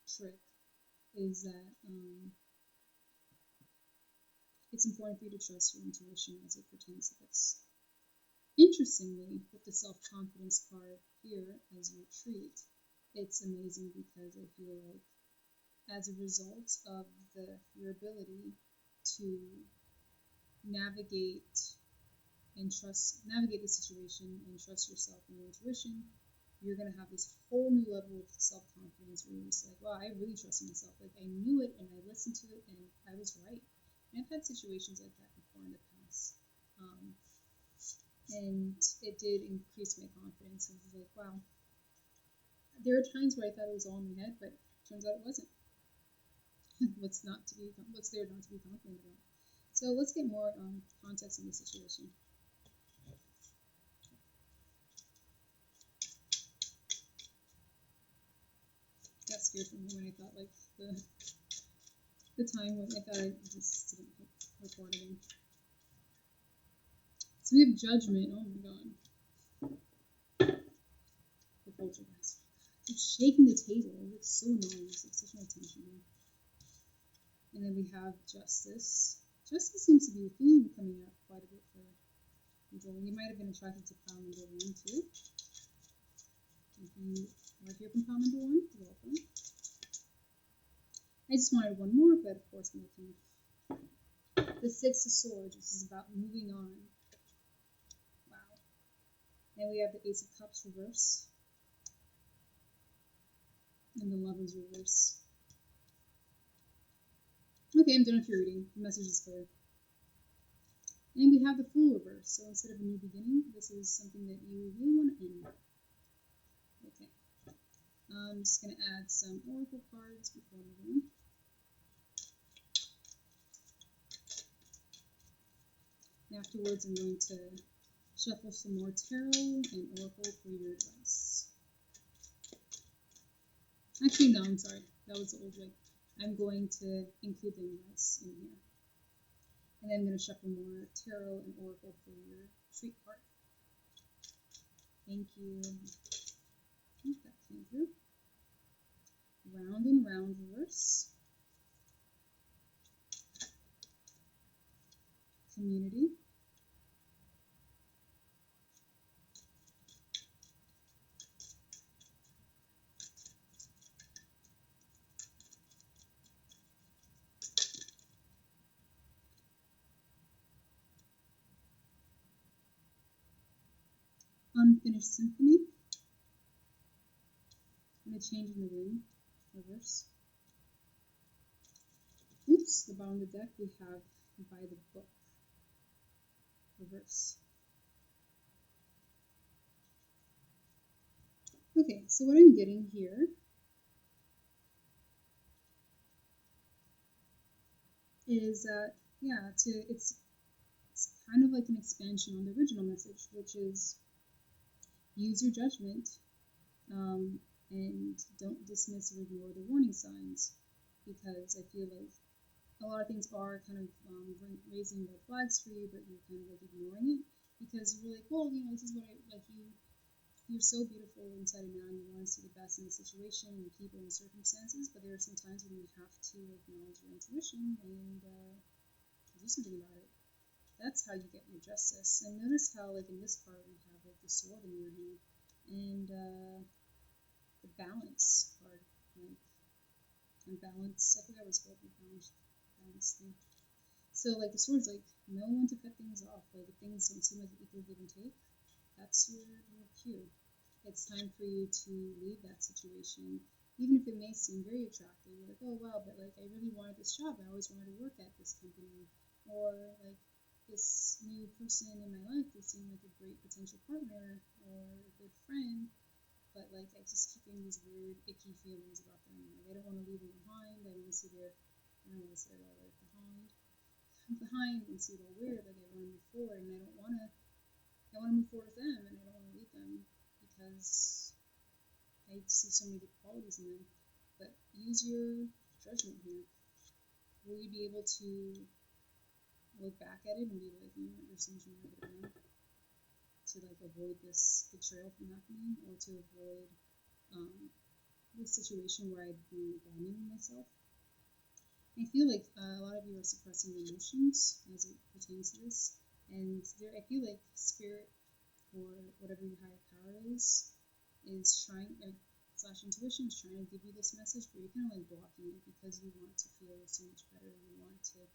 trick, is that it's important for you to trust your intuition as it pertains to this. Interestingly, with the self-confidence card here as your treat, it's amazing because I feel like as a result of your ability to navigate the situation and trust yourself and your intuition, you're going to have this whole new level of self-confidence where you're just like, wow, I really trust myself. Like, I knew it and I listened to it and I was right. And I've had situations like that before in the past. And it did increase my confidence. I was like, wow. There are times where I thought it was all in my head, but it turns out it wasn't. what's there not to be confident about. So let's get more context on the situation. Got scared for me when I thought like the time was, I thought I just didn't hit record again. So we have judgment. Oh my god. The poltergeist. Keeps shaking the table. It looks so annoying. It's like such an attention. And then we have justice. Justice seems to be a theme coming up quite a bit for people. You might have been attracted to pile number 1 too. If you are here from pile number 1, welcome. I just wanted one more, but of course more came. The 6 of Swords, which is about moving on. Wow. Then we have the Ace of Cups reverse. And the Lovers reverse. Okay, I'm done with your reading. The message is clear. And we have the Fool reverse. So instead of a new beginning, this is something that you really want to end. Okay. I'm just going to add some oracle cards before moving on. And afterwards, I'm going to shuffle some more tarot and oracle for your advice. Actually, no, I'm sorry. That was the old way. I'm going to include the advice in here. And then I'm going to shuffle more tarot and oracle for your treat card. Thank you. Oh, that came through. Round and round reverse. Community. Unfinished Symphony. And a Change in the Wind, reverse. Oops, the bottom of the deck we have By the Book, reverse. Okay, so what I'm getting here is that, yeah, it's kind of like an expansion on the original message, which is use your judgment and don't dismiss or ignore the warning signs, because I feel like a lot of things are kind of raising red flags for you, but you're kind of like ignoring it because you're like, well, this is what I like. You're so beautiful inside and out, and you want to see the best in the situation and people and circumstances, but there are some times when you have to acknowledge your intuition and do something about it. That's how you get your justice. And notice how, like in this card, we have like the sword in your hand and the balance card, like and balance. I forgot what it's called, the balance thing. So like the sword's like know when to cut things off. Like if things don't seem like an equal give and take, that's your cue. It's time for you to leave that situation, even if it may seem very attractive. You're like, oh wow, but like I really wanted this job. I always wanted to work at this company, or like this new person in my life. They seem like a great potential partner or a good friend, but like I just keep getting these weird, icky feelings about them. Like I don't want to leave them behind. I want to see their, I don't want to say it all right, behind and see it all weird. Like I want to move forward, and I want to move forward with them, and I don't want to leave them because I see so many good qualities in them. But use your judgment here. Will you be able to look back at it and be like, there's things you might have done to like avoid this betrayal from happening, or to avoid this situation where I'd be abandoning myself? I feel like a lot of you are suppressing emotions as it pertains to this, and I feel like spirit or whatever your higher power is trying, slash intuition is trying to give you this message, but you're kind of like blocking it because you want to feel so much better. You want to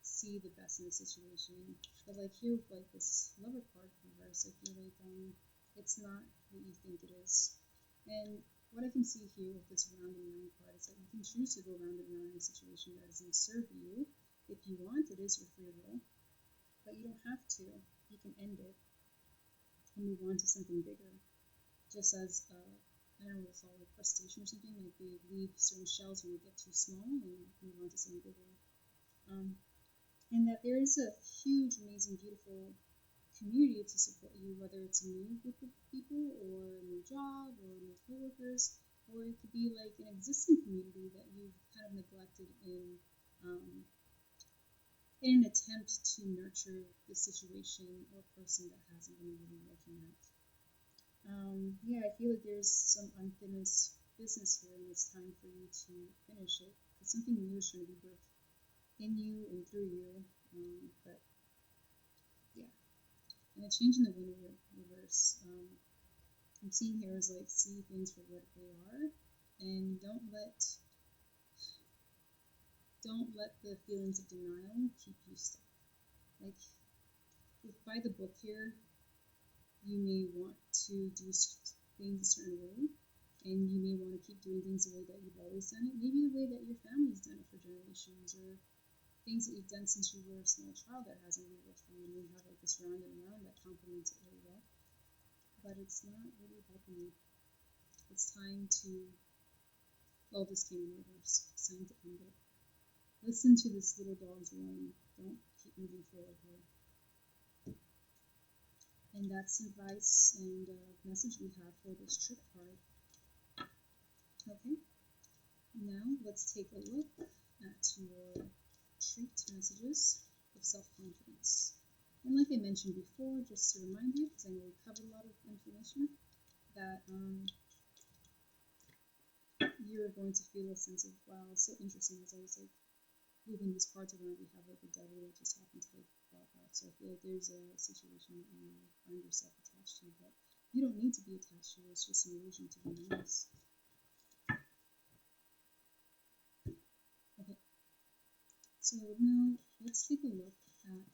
see the best in the situation. But like here with like this lover card reverse, I feel like it's not what you think it is. And what I can see here with this round and round card is that you can choose to go round and round in a situation that doesn't serve you. If you want, it is your free will, but you don't have to. You can end it and move on to something bigger. Just as I don't know what it's called, like crustacean or something. Like they leave certain shells when they get too small and move on to something bigger. Um, and that there is a huge, amazing, beautiful community to support you, whether it's a new group of people or a new job or new coworkers, or it could be like an existing community that you've kind of neglected um, in an attempt to nurture the situation or person that hasn't been really working out. Yeah, I feel like there's some unfinished business here, and it's time for you to finish it. Because something new is trying to be birthed in you and through you. But yeah, and a change in the wind reverse. I'm seeing here is like see things for what they are, and don't let the feelings of denial keep you stuck. Like by the book here, you may want to do things a certain way, and you may want to keep doing things the way that you've always done it, maybe the way that your family's done it for generations, or things that you've done since you were a small child that hasn't really worked for you, and you have like this round and round that complements it really well, but it's not really helping you. It's time to, oh, this came in reverse. It's time to end it. Listen to this little dog's warning. Don't keep moving forward here. And that's advice and message we have for this trick card. Okay, now let's take a look at your treat messages of self-confidence. And like I mentioned before, just to remind you, because I know we covered a lot of information, that you're going to feel a sense of, wow, it's so interesting as I was like moving these cards around. We have like the devil that just happened to like pop out. So I feel like there's a situation that you find yourself attached to, but you don't need to be attached to it. It's just an illusion, to be honest. Okay, so now let's take a look at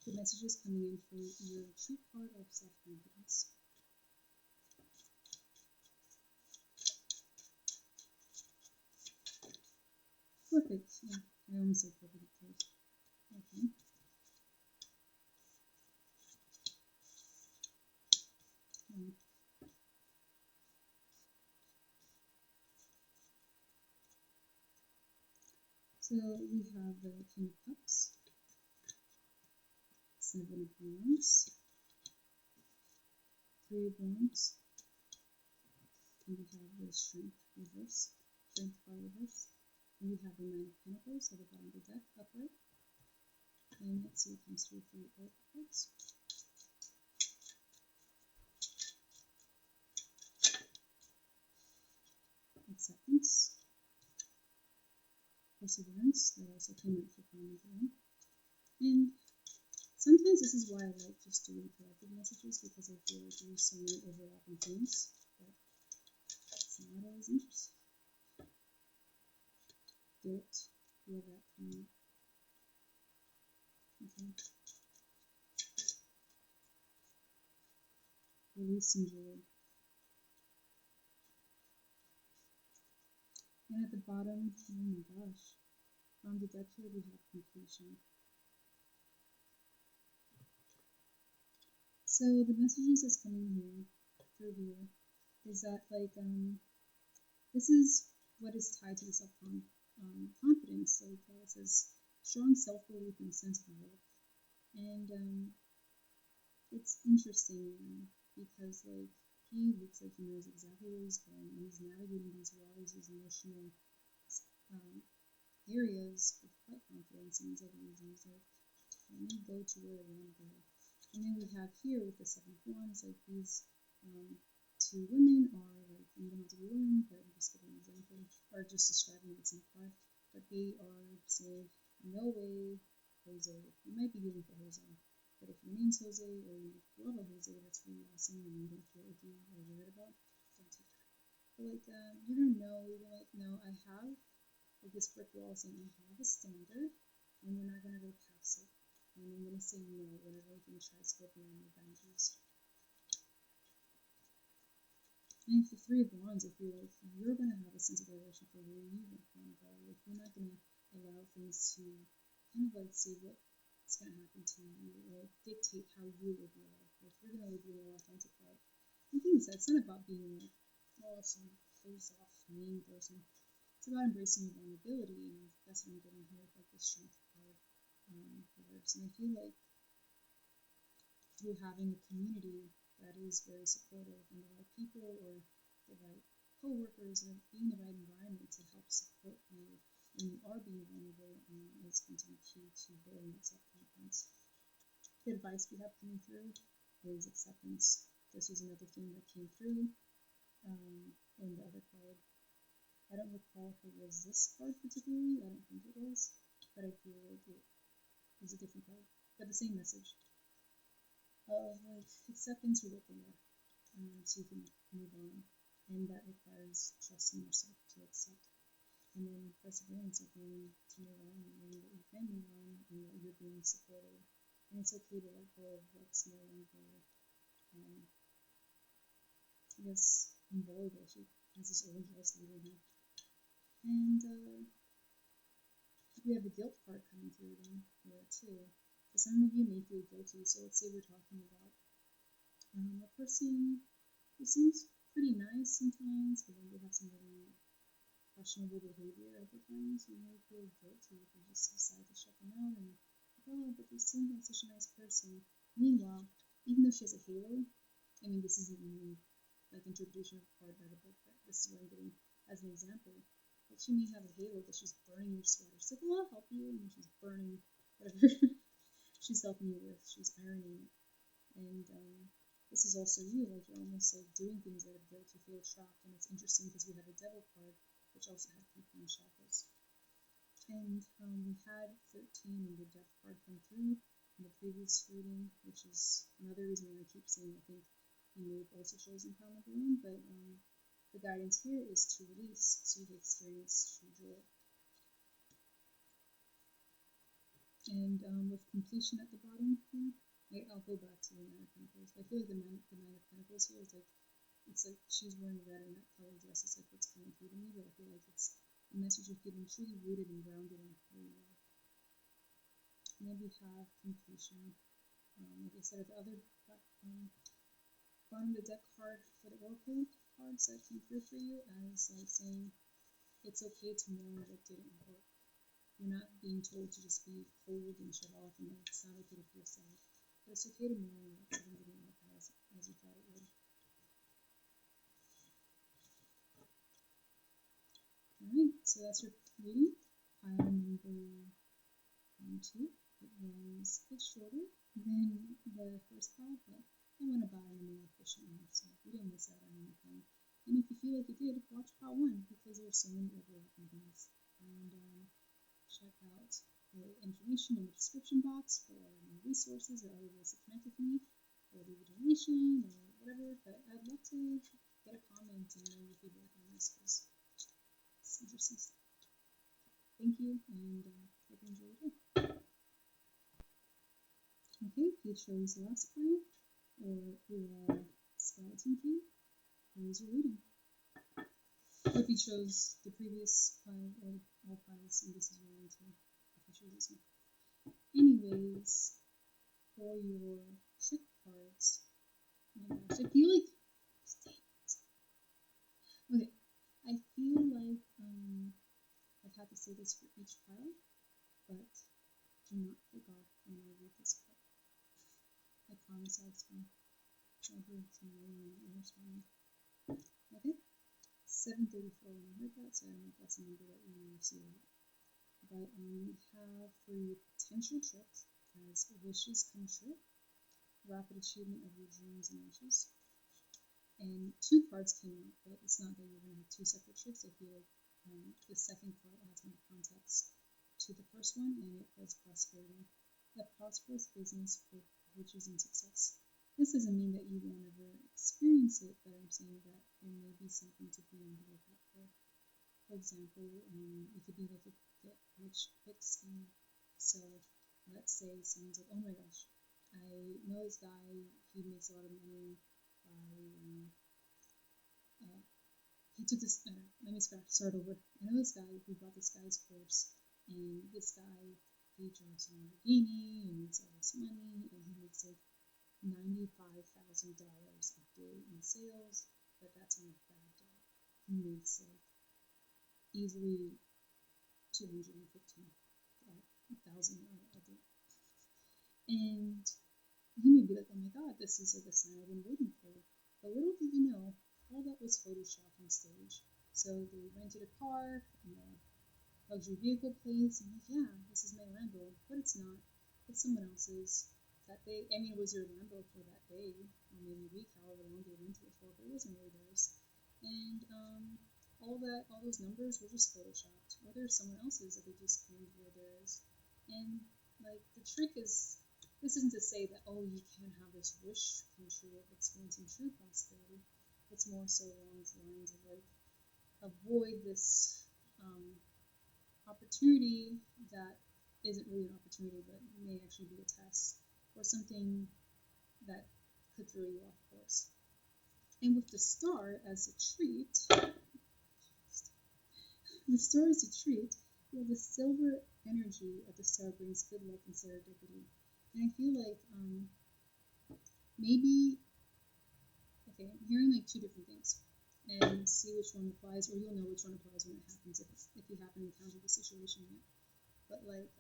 the messages coming in for your treat card of self-confidence. Perfect. Yeah, I almost said perfect. Okay. So we have the King of Cups, Seven of Wands, Three of Wands, and we have the Strength reverse, Strength card reverse, and we have the Nine of Pentacles at the bottom of the deck, upright. And let's see what comes through for your Oracle cards. Acceptance, Perseverance, that also came out for comment again. And sometimes this is why I like just doing collective messages, because I feel like there's so many overlapping themes, but it's not always interesting. Guilt, feel that coming up. Okay. Release and joy. And at the bottom, oh my gosh, on the deck here we have completion. So the messages that's coming here, through here, is that like this is what is tied to the self-confidence. Like it says strong self-belief and sense of worth. And it's interesting because like he looks like he knows exactly where he's going, and he's navigating these waters, these emotional areas with quite confidence, and he's like let me go to where I want to go. And then we have here with the Seven of Wands, like these two women are like, you don't have to be women, but I'm just giving an example, or just describing what's in the card, but they are saying, no way, Jose. You might be dealing for Jose, but if your name's Jose or you love a Jose, that's really awesome, and you don't care what you are worried about, don't take that. But like, you're gonna know, you're like, no, I have like this brick wall saying I have a standard, and you're not gonna go past it. And I'm gonna say no whenever anything tries to go beyond your boundaries. And for Three of Wands, I feel like you're gonna have a sense of direction for where you want to go. Like you're not gonna allow things to kind of like say what's gonna happen to you, or dictate how you live your life. Like you're gonna live your authentic life. The thing is, that's not about being like awesome, closed off, mean person. It's about embracing your vulnerability, and that's what I'm getting here with like the strength card words. And I feel like through having a community that is very supportive and the right people or the right co-workers or being in the right environment to help support you when you are being vulnerable is going to be key to building that self-confidence. The advice we have coming through is acceptance. This was another theme that came through in the other card. I don't recall if it was this card particularly. I don't think it was, but I feel like it was a different card, but the same message of like acceptance for what they are, so you can move on, and that requires trusting yourself to accept. And then perseverance of knowing to move on, and knowing that you can move on, and that you're being supported, and it's okay to let go of what's no longer, I guess, invaluable. She has this orange rice leader here, and we have the guilt card coming through again here too. So some of you may feel guilty. So let's say we're talking about a person who seems pretty nice sometimes, but then they have some really questionable behavior other times. You may feel guilty if you just decide to shut them out and oh, but they seem like such a nice person. Meanwhile, even though she has a halo, I mean, this isn't even like interpretation of the card by the book, but this is what I'm getting as an example. Like she may have a halo that she's burning your sweater. She's like, well, I'll help you, and she's burning whatever she's helping you with. She's ironing it, and this is also you. Like you're almost like doing things out of guilt. You feel trapped, and it's interesting because we have a devil card, which also had people in shackles. And we had 13 in the death card come through in the previous reading, which is another reason why I keep saying I think you may have also chosen common green, but the guidance here is to release so you can experience true joy. And with completion at the bottom here, I'll go back to the Nine of Pentacles. I feel like the Nine of Pentacles here is like, it's like she's wearing red and that color dress is like what's coming through to me, but I feel like it's a message of feeling truly rooted and grounded in who you are. And then we have completion. Like I said, the other bottom of the deck card for the Oracle cards that came through for you as like saying it's okay to mourn what didn't work. You're not being told to just be cold and shut off and like it's not okay to feel sad. But it's okay to mourn that something didn't work as you thought it would. Alright, so that's your reading. Pile number 2. It was a bit shorter than the first pile, but I went about it in a more efficient way, so you didn't miss out on anything. And if you feel like you did, watch pile 1 because there's so many overlapping things. And check out the information in the description box for my resources or other ways to connect with me, or leave a donation or whatever. But I'd love to get a comment and know your feedback on this because it's interesting stuff. Thank you, and hope you enjoy your day. Okay, you chose last pile, or the skeleton key. Here's your reading. If you chose the previous pile or all piles, and this is your reading too, if you chose this one. Anyways, for your trick cards, oh my gosh, I feel like, okay, I feel like I've had to say this for each pile, but do not click off when I read this part. I promise I'll explain. I heard some ringing in my ears finally. Okay? 7:34 when I heard that, so I don't know if that's a number that you see a lot. But we have for your potential tricks as wishes come true, rapid achievement of your dreams and wishes. And 2 cards came out, but it's not that you're going to have 2 separate tricks. I feel like the second card adds more context to the first one, and it was prosperity. A prosperous business with riches and success. This doesn't mean that you won't ever experience it, but I'm saying that there may be something to be on the lookout for. For example, it could be like a get rich quick scheme. So let's say someone's like, oh my gosh, I know this guy, he makes a lot of money by, he took this, let me start over. I know this guy who bought this guy's course, and this guy, he drives a Lamborghini and makes all this money, and he makes like $95,000 a day in sales, but that's on a bad day. it's like easily 250, 1,000. I'll do it. And you may be like, oh my god, this is like a sign I've been waiting for. But little did you know, all that was photoshopped on stage. So they rented a car in a luxury vehicle place, and like, yeah, this is my Lambo, but it's not. It's someone else's. That day, I mean, it was your Lambo for that day, or maybe a week, however long they rented it for, but it wasn't really theirs. And all those numbers were just photoshopped, or they're someone else's that they just claimed were theirs. And like the trick is, this isn't to say that you can't have this wish come true of experiencing true prosperity. It's more so along the lines of like avoid this opportunity that isn't really an opportunity, but may actually be a test or something that could throw you off course. And with the star as a treat, the star as a treat, well, the silver energy of the star brings good luck and serendipity. And I feel like maybe, okay, I'm hearing like two different things, and see which one applies, or you'll know which one applies when it happens if you happen to encounter the situation yet. But like,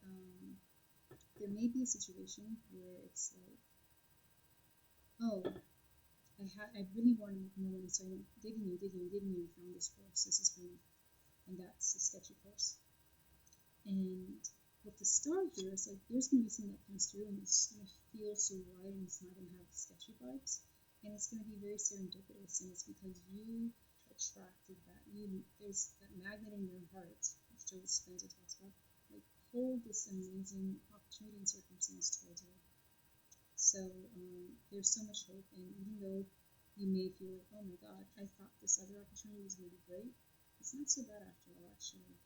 there may be a situation where it's like, oh, I really want to know when, so I went digging and found this course. This is for me, and that's a sketchy course. And with the star here, it's like there's gonna be something that comes through, and it's gonna feel so right, and it's not gonna have sketchy vibes, and it's gonna be very serendipitous, and it's because you attracted that. There's that magnet in your heart, which Joe Dispenza talks about, like hold this amazing opportunity and circumstance towards you. So there's so much hope, and even though you may feel like, oh my god, I thought this other opportunity was going to be great, it's not so bad after all, actually.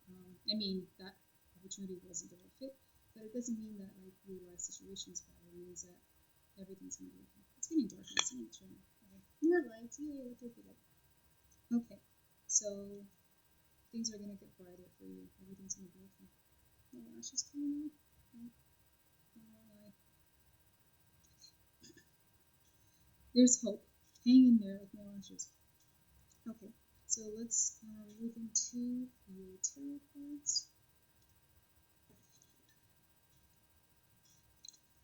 I mean, that opportunity wasn't the right fit, but it doesn't mean that like your life situation is bad. It means that everything's going to be okay. It's getting dark now, so I'm going to turn it. Okay. More lights, yay, let's look it up. Okay, so things are going to get brighter for you. Everything's going to be okay. My lash is coming off. There's hope. Hang in there with my lashes. Okay, so let's move into your tarot cards.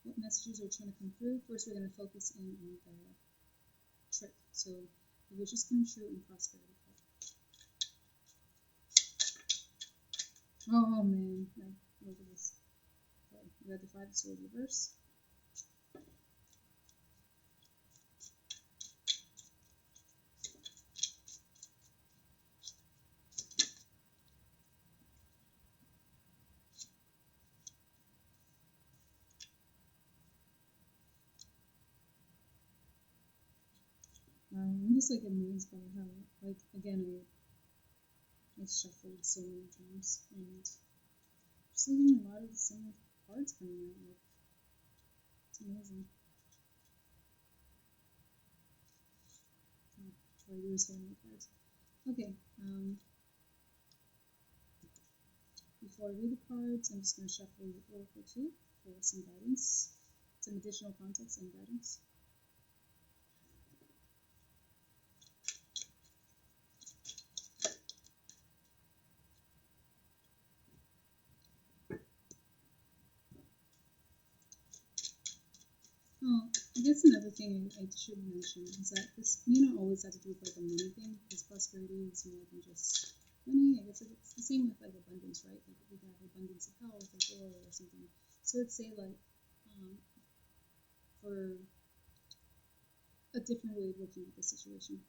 What messages are trying to come through? First, we're going to focus in on the trick. So, the wishes come true and prosperity card. Oh man, look at this. Okay, we got the Five of Swords reverse. I'm just like amazed by how, like, again, I shuffled so many times, and just looking at a lot of the similar cards coming out. Like, it's amazing. Oh, sorry, there was so many cards. Okay, before I read the cards, I'm just going to shuffle the Oracle too for some guidance, some additional context and guidance. Oh, I guess another thing I should mention is that this may not always have to do with like a money thing, because prosperity is more than just money. I guess it's the same with like abundance, right? Like we have abundance of health or joy or something. So let's say like for a different way of looking at the situation.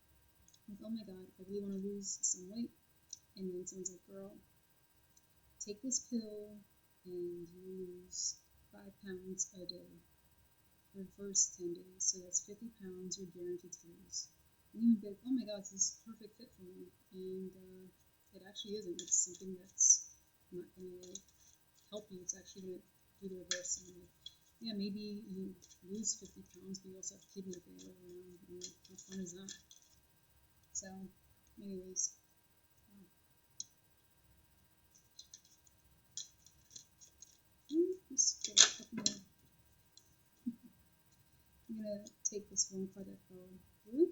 Like, oh my god, I really want to lose some weight, and then someone's like, girl, take this pill and lose 5 pounds a day for the first 10 days. So that's 50 pounds you're guaranteed to lose. And you would be like, oh my god, this is perfect fit for me. And it actually isn't. It's something that's not going to like help you. It's actually going to do the reverse. And like, yeah, maybe you lose 50 pounds, but you also have kidney failure. I mean, how fun is that? So, anyways. Let's get a couple more. I'm going to take this one card that fell through.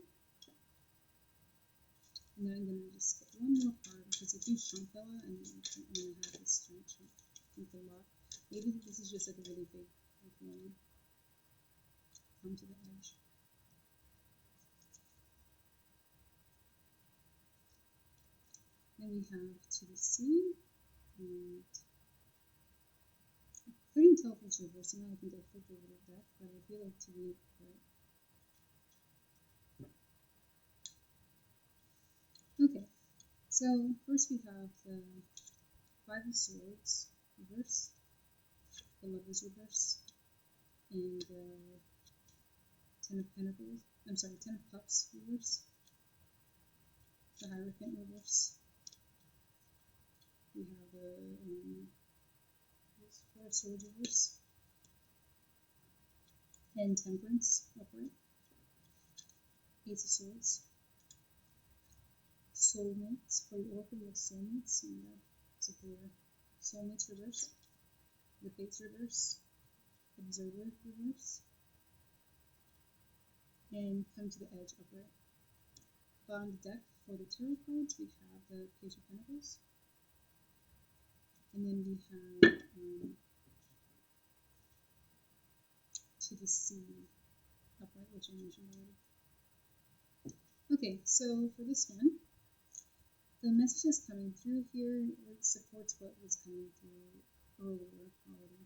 And then I'm going to just get one more card because if you chunk fella and I don't want to have this giant chunk a lot. Maybe this is just like a really big like one. Come to the edge. Then we have to the sea, and I couldn't tell if it's reversing. I think I flipped over the deck, but I feel like to be right. Okay, so first we have the Five of Swords reverse, the Lovers reverse, and the Ten of Pentacles. I'm sorry, Ten of Cups reverse, the Hierophant reverse. We have the Four of Swords reverse, and Temperance upright, Ace of Swords, Soulmates, for the Oracle of Soulmates, and so for Soulmates reverse, the Fates reverse, Observer reverse, and Come to the Edge upright. On the deck for the tarot cards, we have the Page of Pentacles, and then we have To the Sea upright, which I mentioned already. Okay, so for this one, the message that's coming through here supports what was coming through earlier already.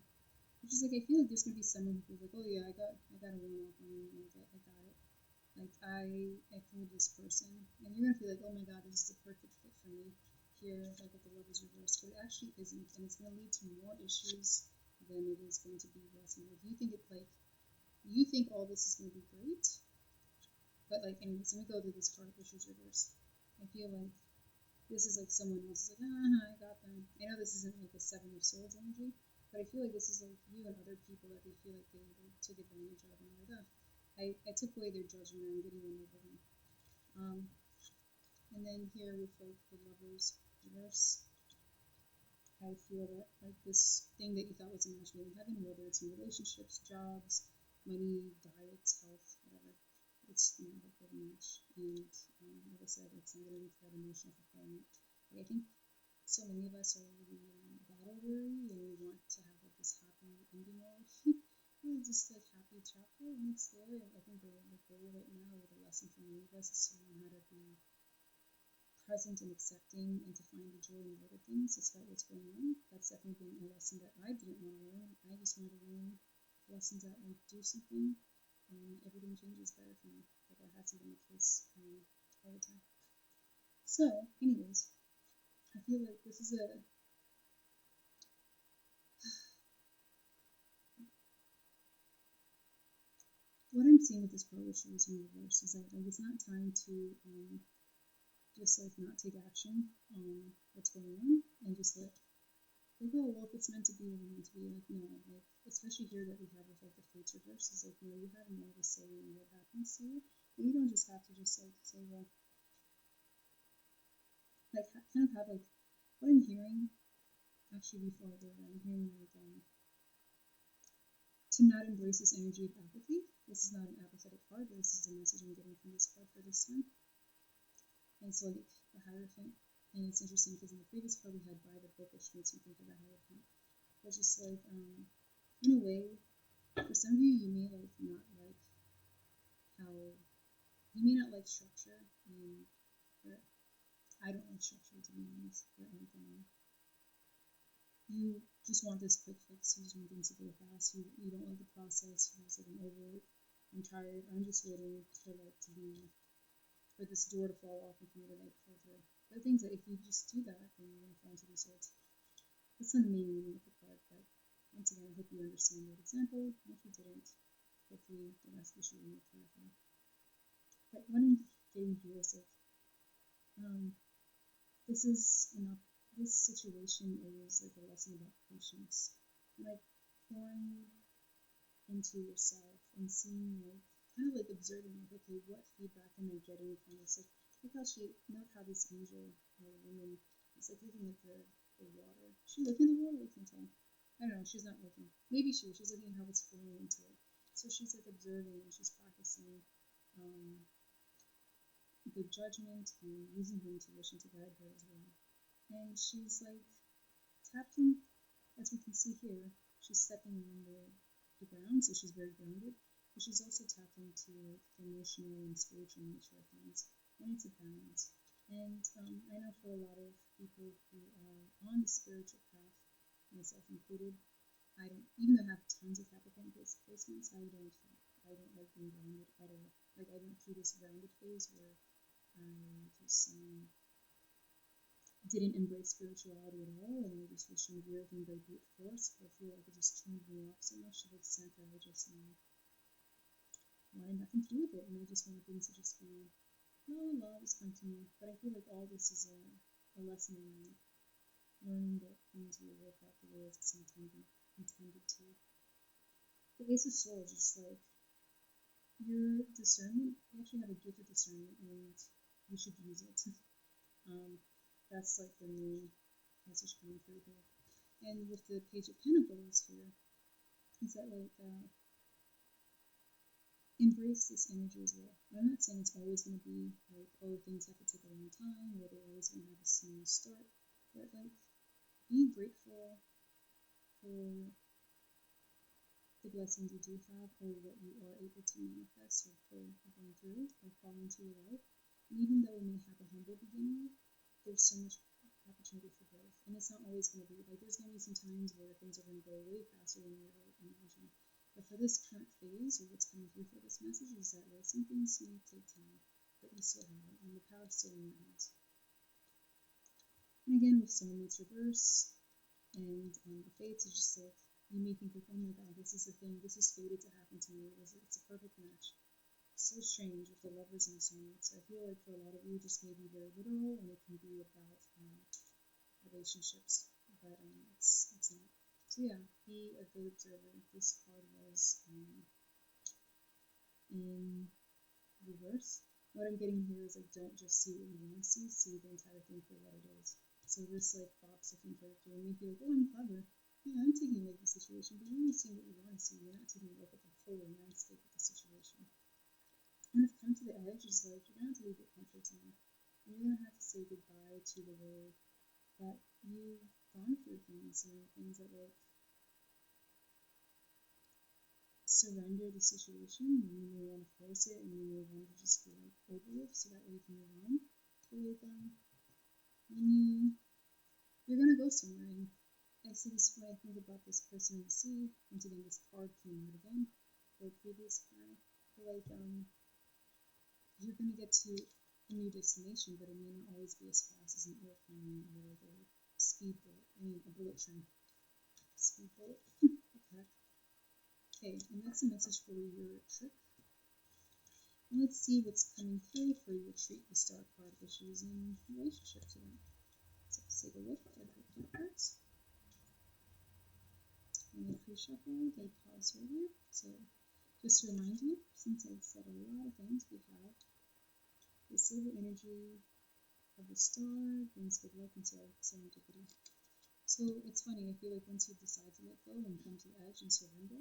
Which is like, I feel like there's gonna be someone who feels like, oh yeah, I got a one-off on you, like I got it. Like I fooled this person, and you're gonna feel like, oh my god, this is a perfect fit for me here, like with the Lovers reverse, but it actually isn't, and it's gonna lead to more issues than it is going to be lesson. Like you think all this is gonna be great, but like anyways, let me go through this card, which is reverse. I feel like this is like someone else is like, I got them. I know this isn't like a Seven of Swords energy, but I feel like this is like you and other people that they feel like they took advantage of, and they're like, I took away their judgment, and I'm getting one over them. And then here with like the Lovers reverse, I feel that like this thing that you thought was a match made in heaven, whether it's in relationships, jobs, money, diets, health, whatever, it's not a good match. And like I said, it's not going to lead to that emotional fulfillment. Like, I think so many of us are really battle weary, and we want to have like this happy ending of really just like happy chapter, and it's there. I think the goal right now, or the lesson for many of us, is to learn how to be present and accepting, and to find the joy in the little things despite what's going on. That's definitely been a lesson that I didn't want to learn. I just wanted to learn lessons that like do something and everything changes better for me. But that hasn't been the case all the time. So, anyways, I feel like this is what I'm seeing with this card, which is in reverse, is that like it's not time to just like not take action on what's going on and just like oh well, if it's meant to be, it's meant to be. Like no, like especially here that we have with like the Fates reverse is like you have more of a say in what happens to you, and you don't just have to just like say well, like kind of have like what I'm hearing. Actually, before I go there, I'm hearing like to not embrace this energy of apathy. This is not an apathetic card, but this is the message I'm getting from this card for this one. And it's like the Hierophant. And it's interesting because in the previous card we had By the Book, which makes me think of the Hierophant. But just like, in a way, for some of you, you may like not like how, you may not like structure, and or I don't like structure to be honest, but like, you just want this quick fix, you just want things to go fast, you don't like the process, you're just like, I'm over it, I'm tired, I'm just waiting for like to be, for this door to fall off and for me to like pull through. There are things that if you just do that, then you're going to fall into these swords. That's not the main meaning of the card, but once again, I hope you understand that example. If you didn't, hopefully the rest of the shooting will clarify. But what I'm getting here is like, this situation is like a lesson about patience, and like pouring into yourself and seeing like kind of like observing like, okay, what feedback am I getting from this? Like look how note how this angel or woman is like looking at the water. Is she looking at the water? I can't tell. I don't know, she's not looking. Maybe she's looking at how it's flowing into it. So she's like observing and she's practicing good judgment and using her intuition to guide her as well. And she's like tapped in, as we can see here, she's stepping on the ground, so she's very grounded, but she's also tapped into the emotional and spiritual nature of things, and it's a balance. And I know for a lot of people who are on the spiritual path, myself included, I don't, even though I have tons of Capricorn placements, I don't like being grounded at all. Like I went through this grounded phase where I just didn't embrace spirituality at all, and I just was trying to do everything by brute force. But I feel like it just turned me off so much to the extent that I just wanted nothing to do with it, and I just wanted things to just be la la la, just come to me. But I feel like all this is a lesson in life, learning that things will work out the way it's intended to. The Ace of Swords is like your discernment. You actually have a gift of discernment, and you should use it. That's like the main message coming through here. And with the Page of Pentacles here, is that like embrace this energy as well. And I'm not saying it's always going to be like, oh, things have to take a long time, or they're always going to have a smooth start, but like be grateful for the blessings you do have, or what you are able to manifest or pull going through or fall into your life. And even though it may have a humble beginning, there's so much opportunity for growth. And it's not always going to be like, there's going to be some times where things are going to go way faster than you ever imagined. But for this current phase, or what's coming through for this message, is that like some things may take time, but you still have it, and the power is still in your hands. And again, with soulmates reverse, and the fates, is just like, you may think like, oh my god, this is the thing, this is fated to happen to me, it's a perfect match. It's so strange with the lovers and the soulmates. So I feel like for a lot of you, this may be very literal, and it can be about relationships, but it's not. So yeah, be a good observer. This card was in reverse. What I'm getting here is like, don't just see what you want to see the entire thing for what it is. So this like fox-looking character may feel like, oh, I'm clever. Yeah, I'm taking a look at the situation, but you're only seeing what you want to see. You're not taking a look at the whole landscape of the situation. And if come to the edge, is like, you're going to have to leave your comfort zone. And you're going to have to say goodbye to the way that you've gone through things, and things that like surrender the situation, and you may want to force it, and you may want to just be like over with, so that way you can move on. But like when you're gonna go somewhere, and I see this when I think about this person in the sea. Once again, this card came out again for a previous pile. But like you're gonna get to a new destination, but it may not always be as fast as an airplane or like a speed bullet. I mean, a bullet train. Speed bullet. Okay. Okay, and that's a message for your trip. And let's see what's coming through for your treat the star card, which is in relationship to that. So let's take a look at the cards. And they pre-shuffle, they pause right here. So just to remind you, since I said a lot of things, we have the silver energy of the star brings good luck and serendipity. So it's funny, I feel like once you decide to let go and come to the edge and surrender,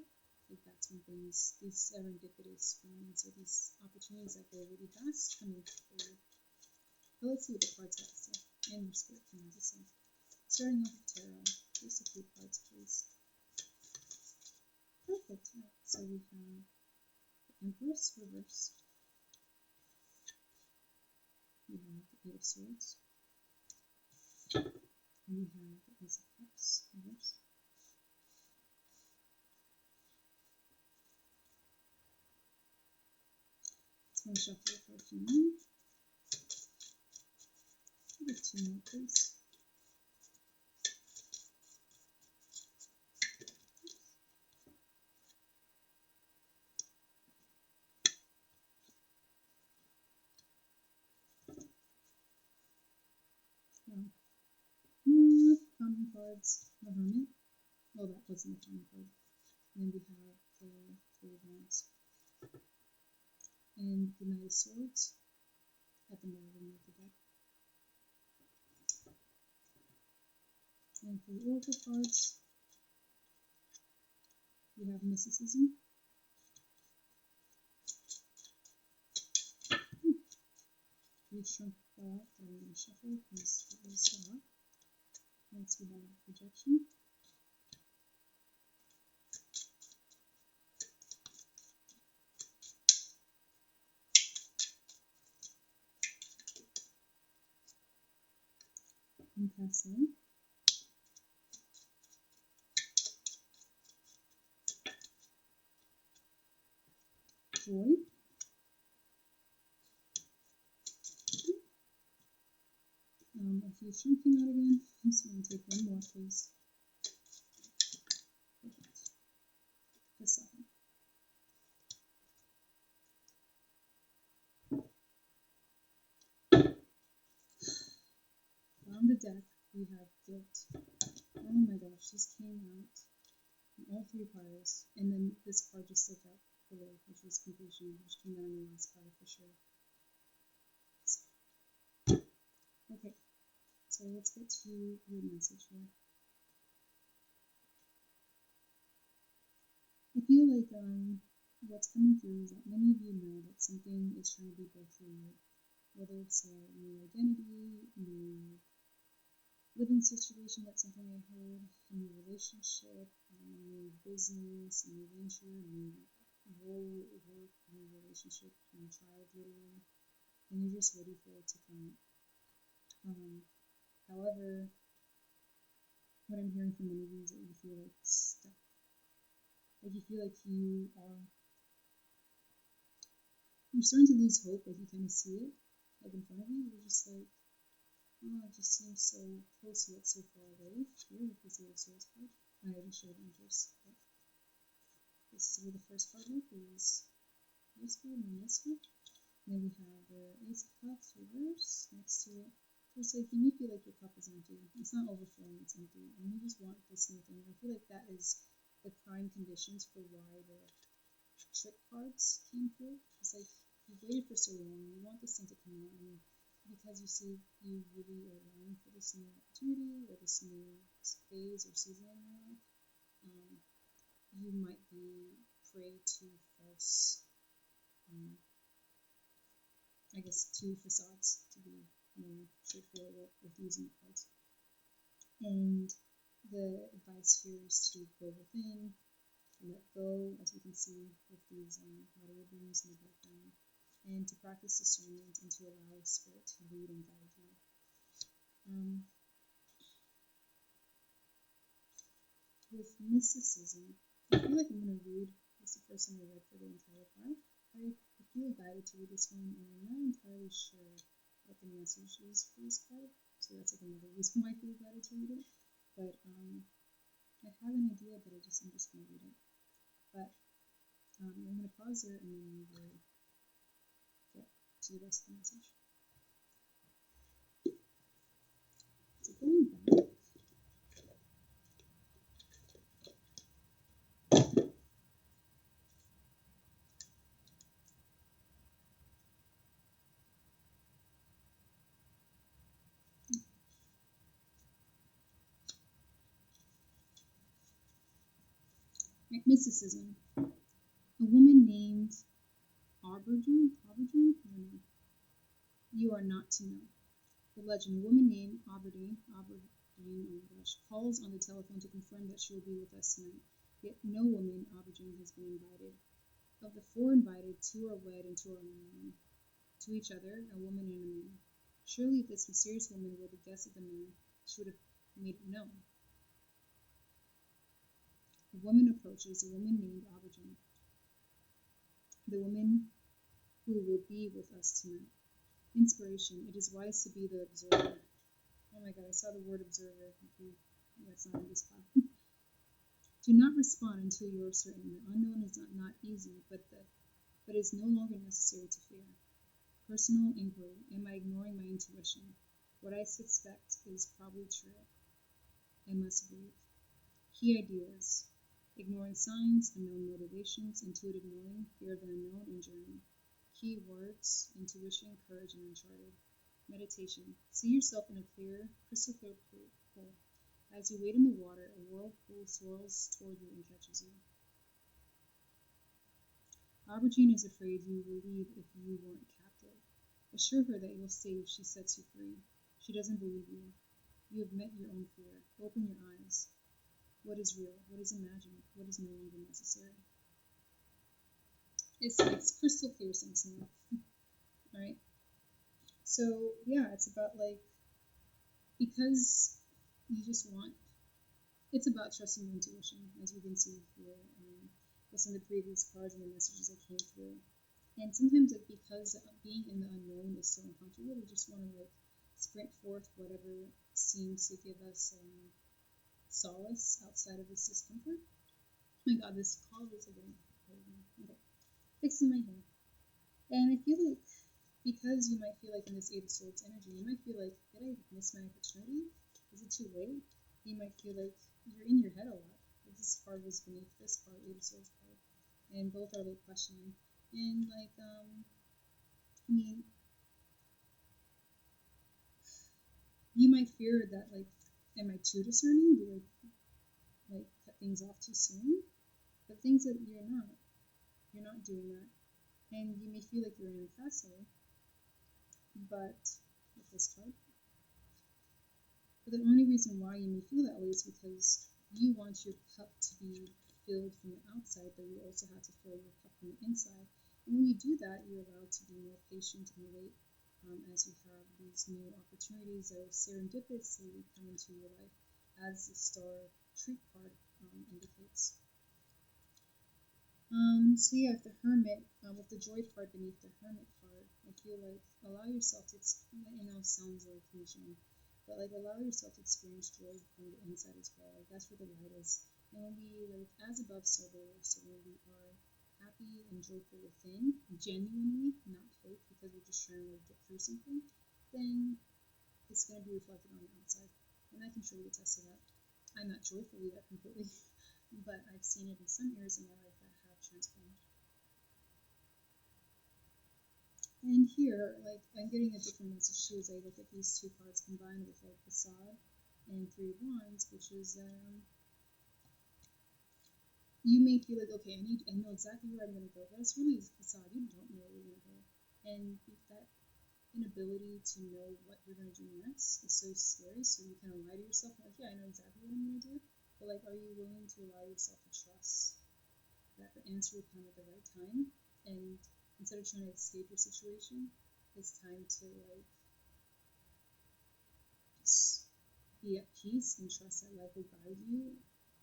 like that's when things, these serendipitous moments or these opportunities that go really fast coming forward. But let's see what the cards have to say and your spirit can have to say. Starting off with tarot, just a few cards, please. Perfect. Right. So we have the Empress reverse. We have the Eight of Swords. And we have the Ace of Cups reverse. Just want to shuffle it for a few more. Give it two more, please. More common cards. The Hermit. Well, that wasn't a common card. And then we have the Three of Wands. And the Knight of Swords at the bottom of the deck. And for the Oracle cards, we have Mysticism. we've shrunk the lot that I'm going to shuffle because that was a lot. Next we have projection. Impasse. Joy. If you shrunk him out again, I'm just going to take one more, please. Perfect. The second. On the deck, we have guilt. Oh my gosh, this came out in all three piles, and then this card just slipped out below, which was completion, which came out on the last pile for sure. Okay, so let's get to your message here. I feel like what's coming through is that many of you know that something is trying to be birthed through you, whether it's a new identity, new living situation, that's something I heard, a new relationship, a new business, a new venture, a new role, work, new relationship, new child, literally, and you're just ready for it to come out. However, what I'm hearing from many of you is that you feel like stuck. Like you feel like you're starting to lose hope, like you kind of see it, like in front of you, you're just like, oh, it just seems so close yet so far away. Here, with this little Swords card. I already showed Angels. But this is where the first card look is this card and this one. And then we have the Ace of Cups reverse next to it. So it's like you may feel like your cup is empty. It's not overflowing, it's empty. And you just want this new thing. I feel like that is the prime conditions for why the trick cards came through. It's like you've waited for so long, you want this thing to come out, and because you see you really are longing for this new opportunity or this new phase or season in your life, you might be prey to false, two facades, to be more straightforward with using the cards. And the advice here is to go within, let go, as we can see with these water ribbons in the background, and to practice discernment and to allow Spirit to lead and guide you. With mysticism, I feel like I'm going to read, this is the first time I read for the entire part. I feel guided to read this one, and I'm not entirely sure what the message is for this card, so that's like another reason why I feel guided to read it. But I have an idea, but I'm just going to read it. But I'm going to pause there, and then we will get to the rest of the message. So going back, mysticism. A woman named Aubergine? I don't know. You are not to know. The legend, a woman named Aubergine, oh my gosh, calls on the telephone to confirm that she will be with us tonight. Yet no woman, Aubergine, has been invited. Of the 4 invited, 2 are wed and 2 are unknown. To each other, a woman and a man. Surely if this mysterious woman were the guest of the man, she would have made it known. A woman approaches, a woman named Aubergine. The woman who will be with us tonight. Inspiration. It is wise to be the observer. Oh my god, I saw the word observer. That's not in this file. Do not respond until you are certain. The unknown is not easy, but it is no longer necessary to fear. Personal inquiry. Am I ignoring my intuition? What I suspect is probably true. I must breathe. Key ideas. Ignoring signs, unknown motivations, intuitive knowing, fear of the unknown, and journey. Key words, intuition, courage, and uncharted. Meditation. See yourself in a clear, crystal clear pool. As you wade in the water, a whirlpool swirls toward you and catches you. Aubergine is afraid you will leave if you weren't captive. Assure her that you'll stay if she sets you free. She doesn't believe you. You have met your own fear. Open your eyes. What is real? What is imagined? What is no longer necessary? It's crystal clear sense now. Right? So yeah, it's about like, because you just want, it's about trusting your intuition, as we can see here with some of the previous cards and the messages that came through. And sometimes because being in the unknown is so uncomfortable, we just want to like sprint forth whatever seems to give us solace outside of this discomfort. Oh my god, this collars are getting okay. Fixing my hair. And I feel like, because you might feel like in this Eight of Swords energy, you might feel like, did I miss my opportunity? Is it too late? You might feel like you're in your head a lot. This card was beneath this card, Eight of Swords card. And both are like questioning. And like, I mean, you might fear that like, am I too discerning? Do I like cut things off too soon? But things that you're not doing that. And you may feel like you're in a castle, but with this card. But the only reason why you may feel that way is because you want your cup to be filled from the outside, but you also have to fill your cup from the inside. And when you do that, you're allowed to be more patient and wait as you have these new opportunities that are serendipitously come into your life, as the Star Treat card indicates. So yeah, the Hermit, with the Joy card beneath the Hermit card, I feel like allow yourself to, sounds like cliche, but like allow yourself to experience joy from the inside as well. Like that's where the light is. And when we like, as above, so below. So when we are happy and joyful within, genuinely, not fake, because we're just trying to like get through something, then it's going to be reflected on the outside. And I can surely attest to that. I'm not joyful yet completely, but I've seen it in some areas of my life that have transformed. And here, like, I'm getting a different message too as I look at these two cards combined with like Facade and Three of Wands, which is you may feel like, okay, I know exactly where I'm going to go, but it's really Facade. You don't know where you're going to go, and that inability to know what you're going to do next is so scary. So you kind of lie to yourself, like, yeah, I know exactly what I'm going to do, but like, are you willing to allow yourself to trust that the answer will come at the right time? And instead of trying to escape your situation, it's time to like just be at peace and trust that life will guide you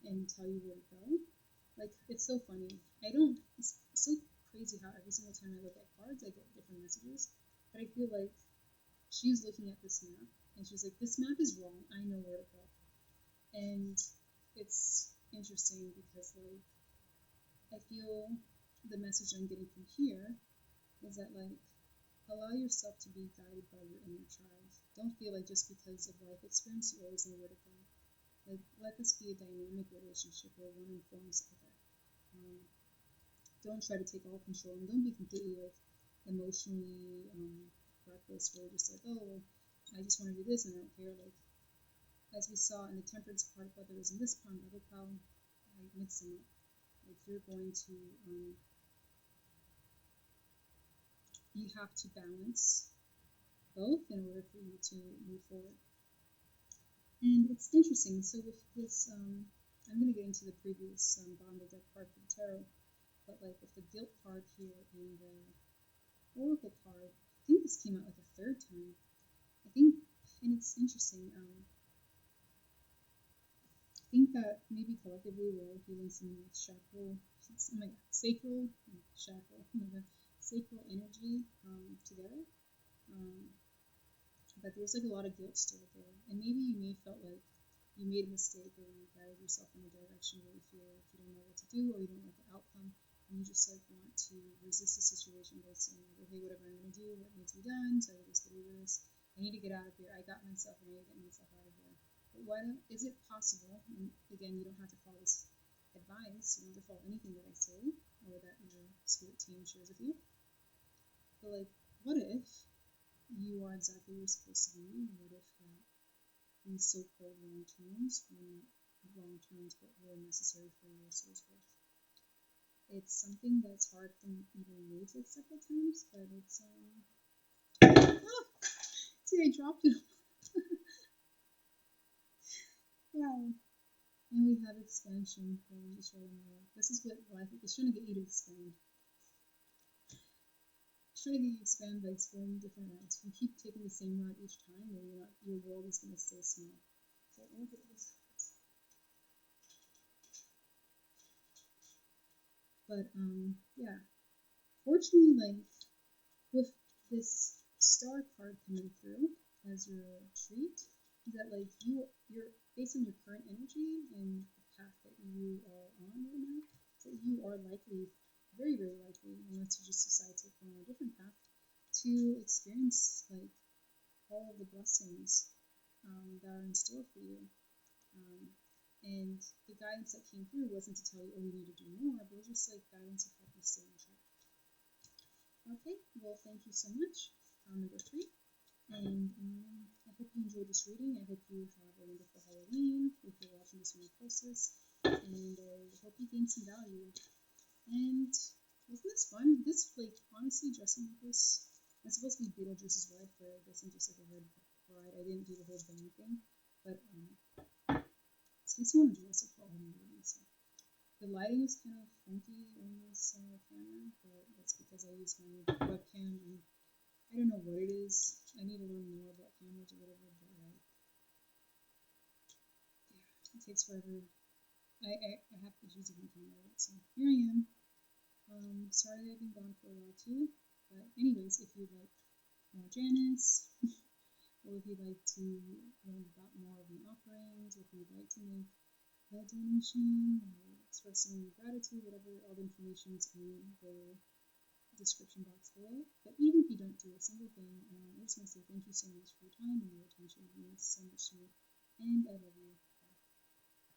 and tell you where to go. Like, it's so funny. It's so crazy how every single time I look at cards, I get different messages. But I feel like she's looking at this map and she's like, this map is wrong. I know where to go. And it's interesting because like, I feel the message I'm getting from here is that like, allow yourself to be guided by your inner child. Don't feel like just because of life experience you always know where to go. Like, let this be a dynamic relationship where one informs the other. Don't try to take all control, and don't be completely like emotionally reckless, where you're just like, oh, I just want to do this and I don't care. Like, as we saw in the Temperance card, whether it was in this pile or other pile, I mix them up. Like, you're going to you have to balance both in order for you to move forward. And it's interesting. So with this, I'm going to get into the previous bottom of the deck card for the tarot, but like with the Guilt card here and the Oracle card, I think this came out like a third time. I think, and it's interesting. I think that maybe collectively we're all feeling some like sacral, sacral energy together. But there's like a lot of guilt still there, and maybe you may felt like you made a mistake or you guided yourself in a direction where you feel like you don't know what to do or you don't like the outcome, and you just like want to resist the situation by saying, okay, whatever I'm going to do, what needs to be done, so I just get over this. I need to get out of here. I got myself, and I need to get myself out of here. But is it possible? And again, you don't have to follow this advice. You don't have to follow anything that I say or that your spirit team shares with you. But like, what if you are exactly where you're supposed to be? And what if that these so-called wrong turns were not wrong turns, but were necessary for your soul's growth? It's something that's hard for even me to accept at times, but it's See, I dropped it. Wow. And we have expansion. Just right on the left. This is what life is trying to get you to expand. It's trying to get you to expand by exploring different routes. If you keep taking the same route each time, then your world is going to stay small. So let me get this. But yeah. Fortunately, like with this star card coming through as your treat, that like you're based on your current energy and the path that you are on right now, that you are likely, very very likely, unless you just decide to go on a different path, to experience like all of the blessings that are in store for you. And the guidance that came through wasn't to tell you, oh, you need to do more, but it was just like guidance to help you stay on track. Okay, well, thank you so much. Number 3. And I hope you enjoyed this reading. I hope you have a wonderful Halloween if you're watching this when you post this. And I hope you gain some value. And wasn't this fun? This, like, honestly, dressing like this, I'm supposed to be Beetlejuice's wife, but I guess I'm just like a red bride. I didn't do the whole bunny thing. But this makes me want to dress up for all my readings. So. The lighting is kind of funky on this camera, but that's because I use my webcam and I don't know what it is. I need to learn more about cameras or whatever, but yeah, it takes forever. I have issues with my camera, so here I am. Sorry I've been gone for a while too, but anyways, if you'd like more Janice, or if you'd like to learn about more of my offerings, or if you'd like to make a donation, or express some gratitude, whatever, all the information is in the description box below. But even if you don't do a single thing, I just want to say thank you so much for your time and your attention. It means so much to me, and I love you.